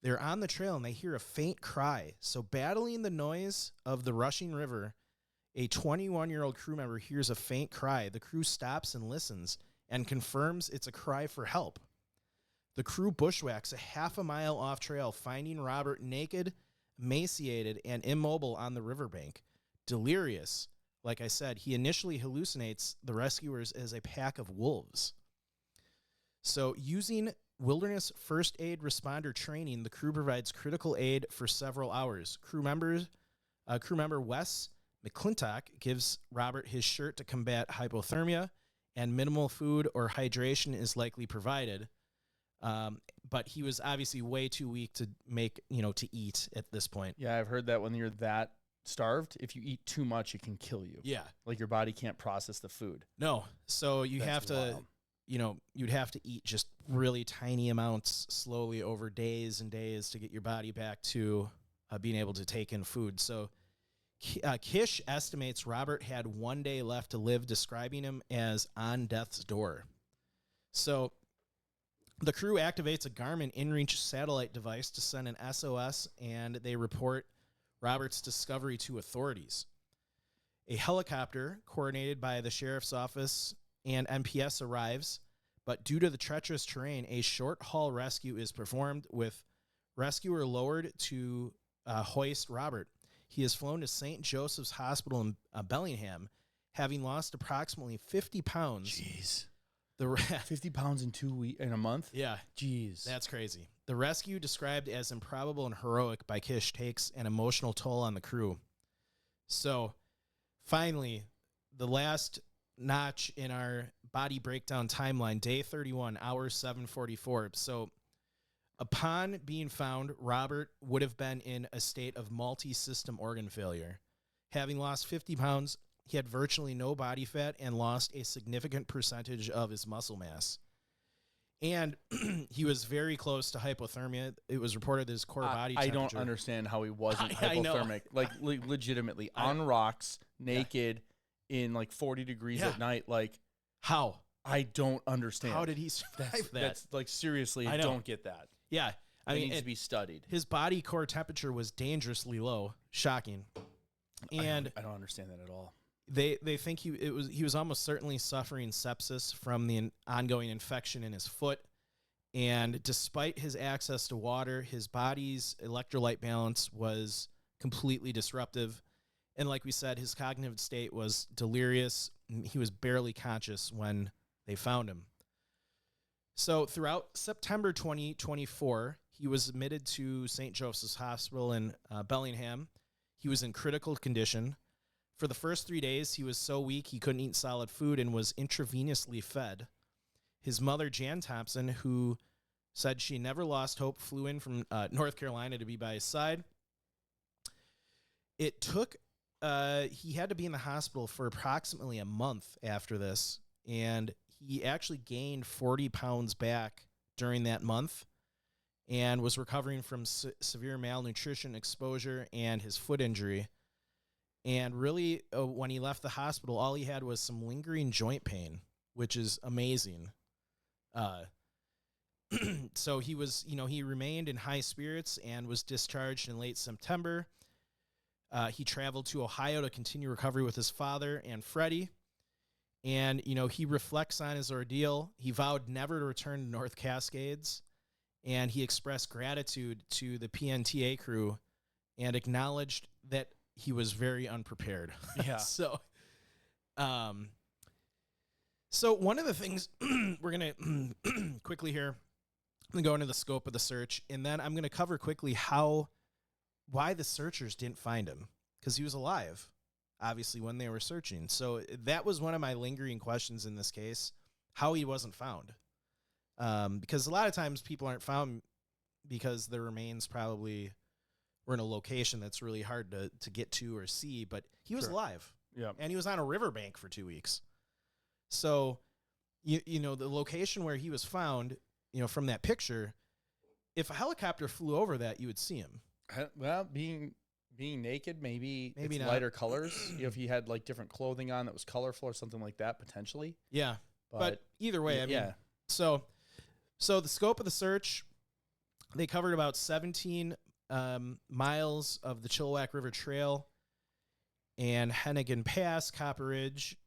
They're on the trail and they hear a faint cry. So battling the noise of the rushing river, a 21-year-old crew member hears a faint cry. The crew stops and listens and confirms it's a cry for help. The crew bushwhacks a half a mile off trail, finding Robert naked emaciated and immobile on the riverbank. Delirious, like I said, he initially hallucinates the rescuers as a pack of wolves. So, using wilderness first aid responder training, the crew provides critical aid for several hours. Crew member Wes McClintock gives Robert his shirt to combat hypothermia, and minimal food or hydration is likely provided. But he was obviously way too weak to to eat at this point. Yeah, I've heard that when you're that starved, if you eat too much, it can kill you. Yeah. Like your body can't process the food. No. So you That's have to, wild. You'd have to eat just really tiny amounts slowly over days and days to get your body back to being able to take in food. So Kish estimates Robert had 1 day left to live, describing him as on death's door. So the crew activates a Garmin InReach satellite device to send an SOS, and they report Robert's discovery to authorities. A helicopter coordinated by the sheriff's office and MPS arrives, but due to the treacherous terrain, a short-haul rescue is performed with rescuer lowered to hoist Robert. He is flown to St. Joseph's Hospital in Bellingham, having lost approximately 50 pounds. Jeez. 50 pounds in a month? Yeah. Jeez. That's crazy. The rescue, described as improbable and heroic by Kish, takes an emotional toll on the crew. So, finally, the last notch in our body breakdown timeline, day 31, hours 7:44. So, upon being found, Robert would have been in a state of multi-system organ failure. Having lost 50 pounds, he had virtually no body fat and lost a significant percentage of his muscle mass. And he was very close to hypothermia. It was reported that his core body I temperature. don't understand how he wasn't I know. hypothermic. Like, legitimately, on rocks, naked, in like 40 degrees at night. Like, How? I don't understand. How did he survive that? That's like, seriously, I I know. don't get that. Yeah. I It mean, needs to be studied. his body core temperature was dangerously low. Shocking. And I don't understand that at all. they think he was almost certainly suffering sepsis from the ongoing infection in his foot. And despite his access to water, his body's electrolyte balance was completely disruptive. And like we said, his cognitive state was delirious. He was barely conscious when they found him. So throughout September 2024, he was admitted to St. Joseph's Hospital in Bellingham. He was in critical condition. For the first 3 days, he was so weak he couldn't eat solid food and was intravenously fed. His mother, Jan Thompson, who said she never lost hope, flew in from North Carolina to be by his side. It took, he had to be in the hospital for approximately a month after this, and he actually gained 40 pounds back during that month and was recovering from severe malnutrition exposure and his foot injury. And really, when he left the hospital, all he had was some lingering joint pain, which is amazing. So he was, he remained in high spirits and was discharged in late September. He traveled to Ohio to continue recovery with his father and Freddie. And, he reflects on his ordeal. He vowed never to return to North Cascades. And he expressed gratitude to the PNTA crew and acknowledged that he was very unprepared. Yeah. So one of the things we're going to quickly here, I'm going to go into the scope of the search, and then I'm going to cover quickly why the searchers didn't find him, because he was alive, obviously, when they were searching. So that was one of my lingering questions in this case, how he wasn't found. Because a lot of times people aren't found because their remains probably were in a location that's really hard to get to or see, but he was alive. Yeah. And he was on a riverbank for 2 weeks. So, the location where he was found, from that picture, if a helicopter flew over that, you would see him. Well, being naked, maybe it's not. lighter colors. If he had like different clothing on that was colorful or something like that, potentially. Yeah. But either way, I mean, yeah. So the scope of the search, they covered about 17 miles of the Chilliwack River Trail and Hennigan Pass, Copper Ridge,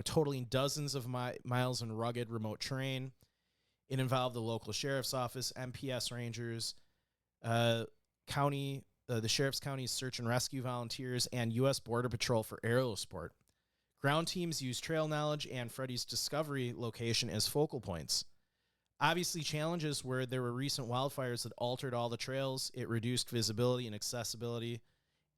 totaling dozens of miles in rugged, remote terrain. It involved the local sheriff's office, MPS rangers, county the Sheriff's County Search and Rescue Volunteers, and U.S. Border Patrol for aerial support. Ground teams use trail knowledge and Freddy's discovery location as focal points. Obviously, challenges where there were recent wildfires that altered all the trails, it reduced visibility and accessibility,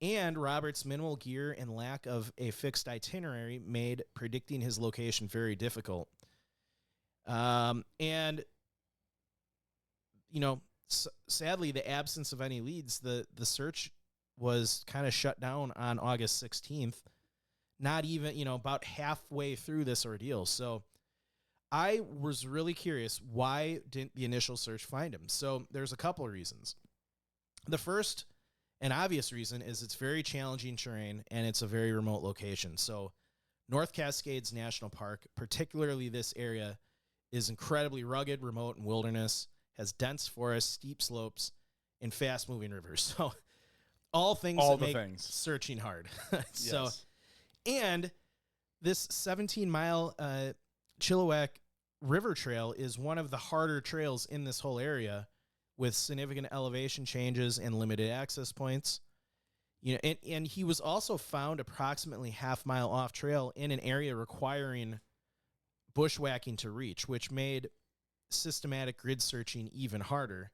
and Robert's minimal gear and lack of a fixed itinerary made predicting his location very difficult. And, you know, sadly, the absence of any leads, the search was kind of shut down on August 16th, not even, you know, about halfway through this ordeal. So I was really curious, why didn't the initial search find him? So there's a couple of reasons. The first and obvious reason is it's very challenging terrain and it's a very remote location. So North Cascades National Park, particularly this area, is incredibly rugged, remote, and wilderness, has dense forests, steep slopes, and fast-moving rivers. So all things that make searching hard. So, Yes. and this 17-mile Chilliwack River Trail is one of the harder trails in this whole area, with significant elevation changes and limited access points. You know, and he was also found approximately half-mile off trail in an area requiring bushwhacking to reach, which made systematic grid searching even harder.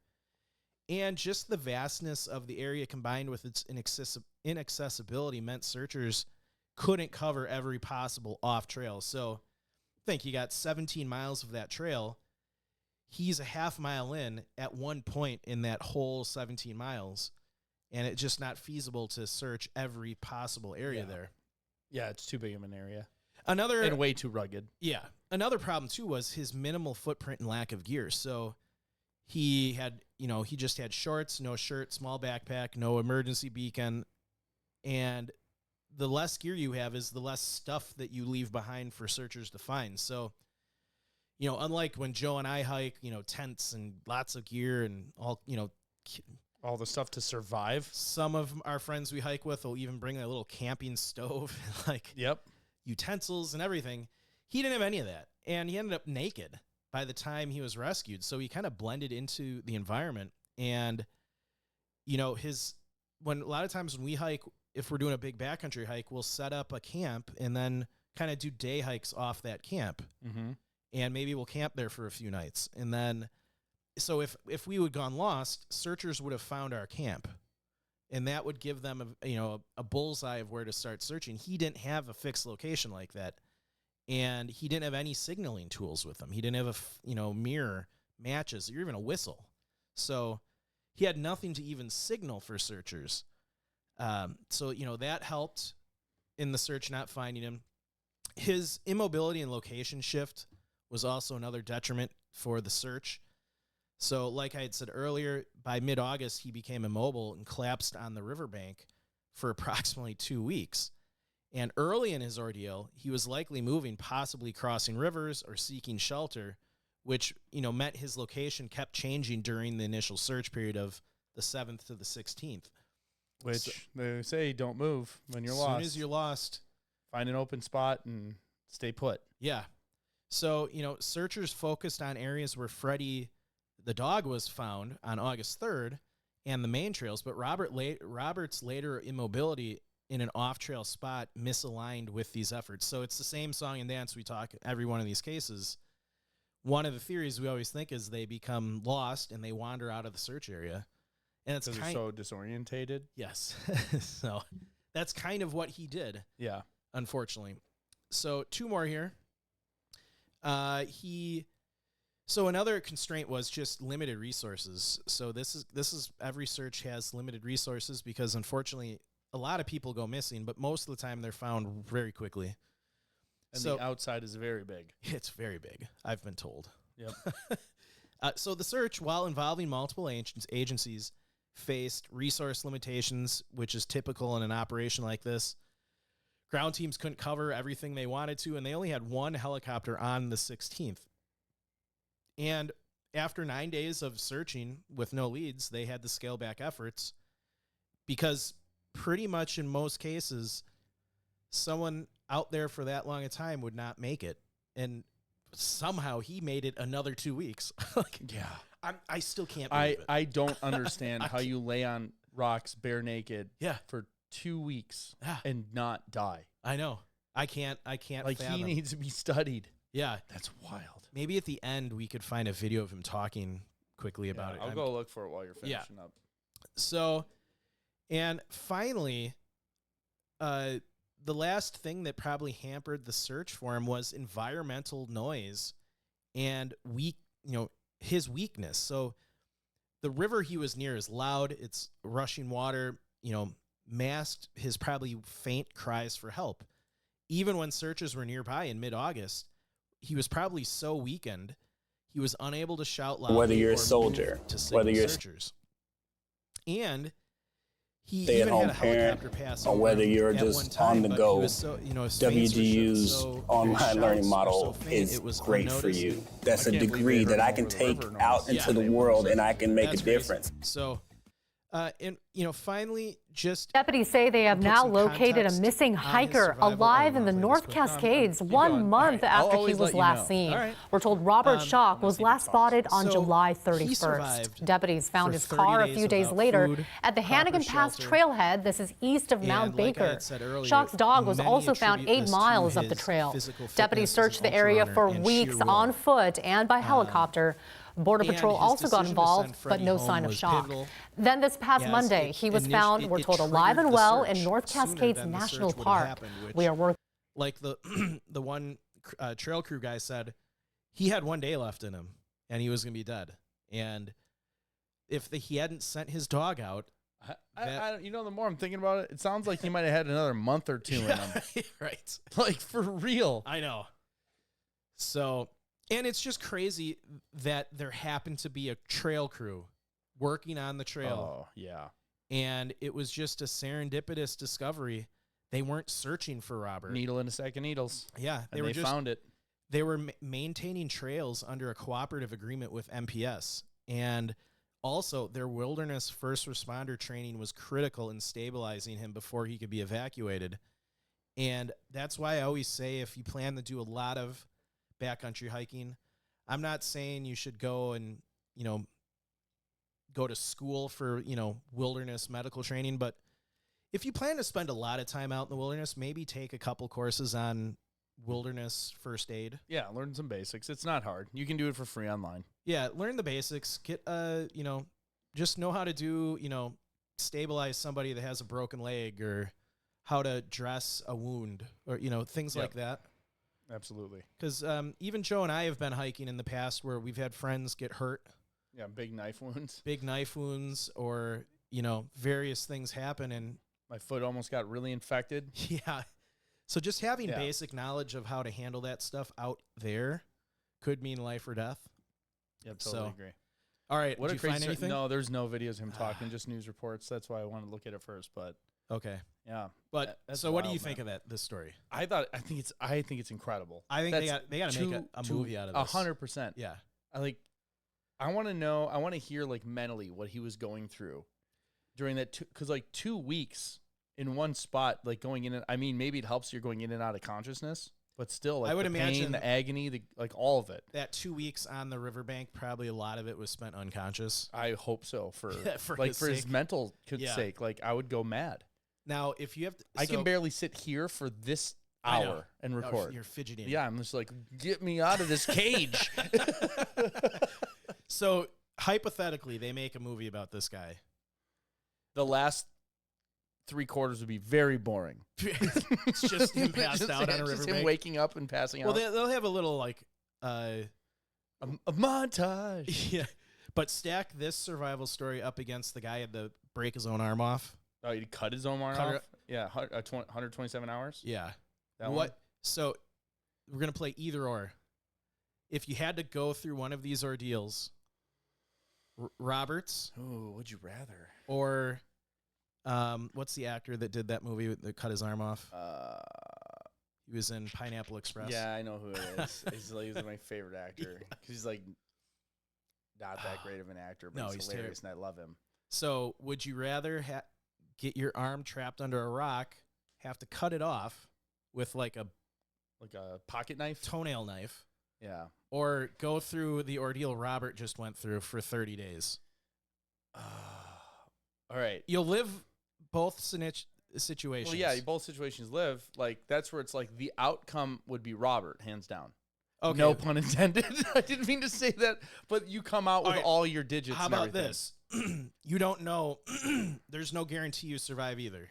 And just the vastness of the area combined with its inaccessibility meant searchers couldn't cover every possible off trail. So think you got 17 miles of that trail. He's a half mile in at one point in that whole 17 miles, and it's just not feasible to search every possible area there. Yeah, it's too big of an area. Another And way too rugged. Yeah. Another problem too was his minimal footprint and lack of gear. So he had, you know, he just had shorts, no shirt, small backpack, no emergency beacon. And the less gear you have is the less stuff that you leave behind for searchers to find. So, you know, unlike when Joe and I hike, you know, tents and lots of gear and all, you know, All the stuff to survive. some of our friends we hike with will even bring a little camping stove, like Yep. utensils and everything. He didn't have any of that. And he ended up naked by the time he was rescued. So he kind of blended into the environment. And, you know, a lot of times when we hike, if we're doing a big backcountry hike, we'll set up a camp and then kind of do day hikes off that camp. Mm-hmm. And maybe we'll camp there for a few nights. And then, so if we would gone lost, searchers would have found our camp. And that would give them a bullseye of where to start searching. He didn't have a fixed location like that. And he didn't have any signaling tools with him. He didn't have mirror, matches, or even a whistle. So he had nothing to even signal for searchers. So, you know, that helped in the search not finding him. His immobility and location shift was also another detriment for the search. So like I had said earlier, by mid-August, he became immobile and collapsed on the riverbank for approximately 2 weeks. And early in his ordeal, he was likely moving, possibly crossing rivers or seeking shelter, which, you know, meant his location kept changing during the initial search period of the 7th to the 16th. Which they say don't move when you're As lost. soon as you're lost, Find an open spot and stay put. yeah. So, you know, searchers focused on areas where Freddy the dog was found on August 3rd and the main trails, but Robert's later immobility in an off-trail spot misaligned with these efforts. So it's the same song and dance we talk every one of these cases. One of the theories we always think is they become lost and they wander out of the search area. And it's Because they're so disorientated. yes. So that's kind of what he did, Yeah. unfortunately. So 2 more here. So another constraint was just limited resources. So this is every search has limited resources because unfortunately a lot of people go missing, but most of the time they're found very quickly. And So- the outside is very big. It's very big, I've been told. Yep. So the search, while involving multiple agencies, faced resource limitations, which is typical in an operation like this. Ground teams couldn't cover everything they wanted to, and they only had 1 helicopter on the 16th. And after 9 days of searching with no leads, they had to scale back efforts because pretty much in most cases, someone out there for that long a time would not make it. And somehow he made it another 2 weeks. Yeah. I still can't believe it. I don't understand how you lay on rocks bare naked Yeah. for 2 weeks Yeah. and not die. I know. I can't Like fathom. he needs to be studied. Yeah. That's wild. Maybe at the end we could find a video of him talking quickly about it. I'll go look for it while you're Yeah. finishing up. So, and finally, the last thing that probably hampered the search for him was environmental noise and his weakness. So the river he was near is loud. It's rushing water, masked his probably faint cries for help. Even when searchers were nearby in mid-August, he was probably so weakened, he was unable to shout loudly. Whether you're a or soldier, move to signal whether you're searchers. And he stay-at-home even had a helicopter parent, pass or over whether him you're at just one time, on the but go, he was so, his face was WGU's so- online his learning shouts model were so faint, is it was great for unnoticed. you. That's I a can't believe they degree heard that I him can over the take river noise. out into the world and I can make a That's crazy. difference. So, and finally, just Deputies say they have put now some located a context missing on his hiker survival. alive Oh, in the no, North please, quick. Cascades Keep 1 going. month All right. I'll after he always was let you last know. seen. All right. We're told Robert Schock was he last talks. spotted on So, July he 31st. survived Deputies found for his 30 car a days few days without later food, at the proper Hannigan Pass shelter. trailhead. This is east of Mount And like I Baker. had said earlier, Schock's dog was many also found attribute 8 this to miles up the his trail. physical Deputies fitness as searched an the area ultrarunner for and weeks sheer will. on foot and by helicopter. Border and Patrol his also got decision to involved, send but Freddie no home sign of was Schock. pivotal. Then this past Yes, Monday, it he was init- found, it- we're it told, alive triggered and the well search in North sooner Cascades than the search National would have Park. happened, which- We are working. Like the the one trail crew guy said, he had 1 day left in him, and he was gonna be dead. And if he hadn't sent his dog out, The more I'm thinking about it, it sounds like he might have had another month or two in him. right? Like, for real. I know. So, and it's just crazy that there happened to be a trail crew working on the trail, Oh, yeah. and it was just a serendipitous discovery. They weren't searching for Robert. Needle in a sack of needles. Yeah, And were they just found it. they were maintaining trails under a cooperative agreement with MPS, and also their wilderness first responder training was critical in stabilizing him before he could be evacuated. And that's why I always say, if you plan to do a lot of backcountry hiking, I'm not saying you should go and go to school for wilderness medical training, but if you plan to spend a lot of time out in the wilderness, maybe take a couple courses on wilderness first aid. Yeah, learn some basics. It's not hard. You can do it for free online. Yeah, learn the basics. Get just know how to do, stabilize somebody that has a broken leg, or how to dress a wound, or things Yep. like that. Absolutely. Because even Joe and I have been hiking in the past where we've had friends get hurt, Yeah, big knife wounds. big knife wounds, or various things happen, and My foot almost got really infected. yeah. So just having Yeah. basic knowledge of how to handle that stuff out there could mean life or death. Yep, So, totally agree. All right, What did a you crazy find story. anything? No, there's no videos of him talking, just news reports. That's why I wanted to look at it first. But Okay. yeah, But that's so what do you wild, think man. of this story? I think it's incredible. I think That's they got to make a movie out of this. 100%. Yeah. I want to know. I want to hear mentally what he was going through during that, because 2 weeks in one spot, going in and I mean, maybe it helps you're going in and out of consciousness, but still, I would the pain, imagine the agony, all of it. That 2 weeks on the riverbank, probably a lot of it was spent unconscious. I hope so for For for his his sake. mental Yeah. sake. I would go mad. Now, if you have to, I can barely sit here for this I know. hour and Oh, record. you're fidgeting. Yeah, I'm just get me out of this cage. So hypothetically, they make a movie about this guy. The last 3/4 would be very boring. It's just him passed out on a Just him riverbank. waking up and passing Well, out. they'll have a little A montage. yeah, but stack this survival story up against the guy had to break his own arm off. Oh, he cut his own arm Cut off? it- Yeah, 127 hours? Yeah. That what? one? So we're gonna play either or. If you had to go through one of these ordeals, Roberts Ooh, would you rather? or what's the actor that did that movie that cut his arm off? He was in Pineapple Express. Yeah, I know who it is. He's my favorite actor. Because he's not that great of an actor, but No, he's he's hilarious, and I love him. So would you rather get your arm trapped under a rock, have to cut it off with a Like a pocket knife? toenail knife, Yeah. or go through the ordeal Robert just went through for 30 days? All right. You'll live both situations. Well, yeah, both situations live. Like, that's where it's like the outcome would be Robert, hands down. Okay. No pun intended. I didn't mean to say that, but you come out with right. all your digits. How and about everything. this? You don't know. There's no guarantee you survive either.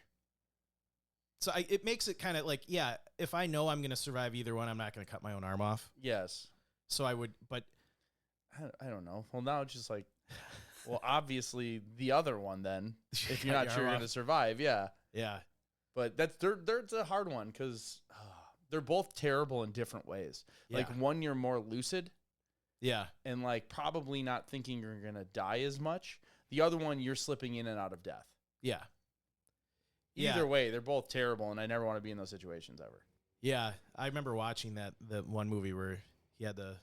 So it makes it kind of like, yeah, if I know I'm going to survive either one, I'm not going to cut my own arm off. Yes. So I would, but I don't know. Well, now it's just like, well, obviously the other one then, if you're not Cut sure your you're arm going to survive. Yeah. yeah. But it's a hard one because they're both terrible in different ways. Like, Yeah. one, you're more lucid Yeah. and like probably not thinking you're going to die as much. The other one, you're slipping in and out of death. Yeah. Either way, they're both terrible, and I never want to be in those situations ever. Yeah. I remember watching the one movie where he had to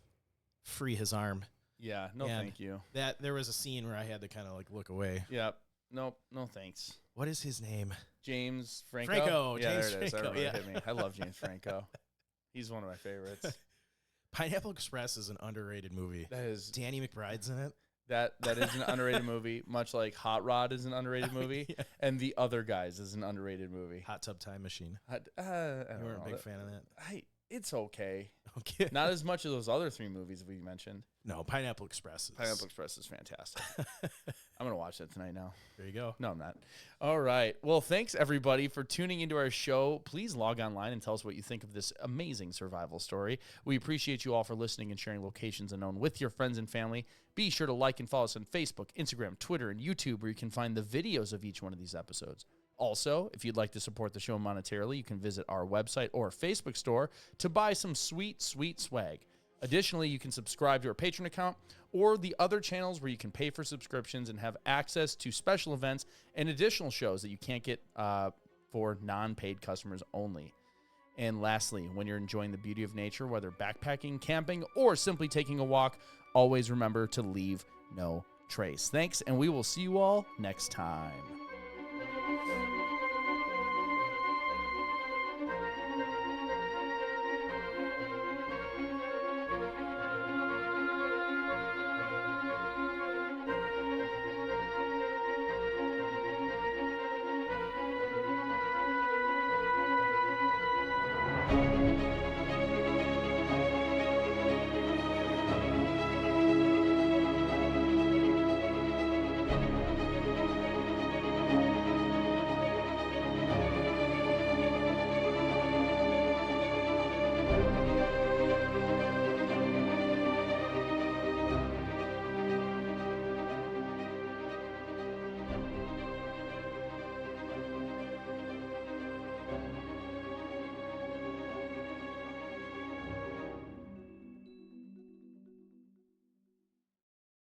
free his arm. Yeah, no And thank you. That there was a scene where I had to kind of like look away. Yep. Nope, no thanks. What is his name? James Franco. Franco, Yeah, James there it is. Franco, Everybody yeah. hit me. I love James Franco. He's one of my favorites. Pineapple Express is an underrated movie. That is Danny McBride's in it. that is an underrated movie, much like Hot Rod is an underrated movie, Yeah. and The Other Guys is an underrated movie. Hot Tub Time Machine. I You don't weren't a know. big fan of that. It's okay. Okay. Not as much as those other 3 movies we mentioned. No, Pineapple Express. Pineapple Express is fantastic. I'm gonna watch that tonight now. There you go. No, I'm not. All right. Well, thanks everybody for tuning into our show. Please log online and tell us what you think of this amazing survival story. We appreciate you all for listening and sharing Locations Unknown with your friends and family. Be sure to like and follow us on Facebook, Instagram, Twitter, and YouTube, where you can find the videos of each one of these episodes. Also, if you'd like to support the show monetarily, you can visit our website or Facebook store to buy some sweet, sweet swag. Additionally, you can subscribe to our Patreon account or the other channels where you can pay for subscriptions and have access to special events and additional shows that you can't get for non-paid customers only. And lastly, when you're enjoying the beauty of nature, whether backpacking, camping, or simply taking a walk, always remember to leave no trace. Thanks, and we will see you all next time.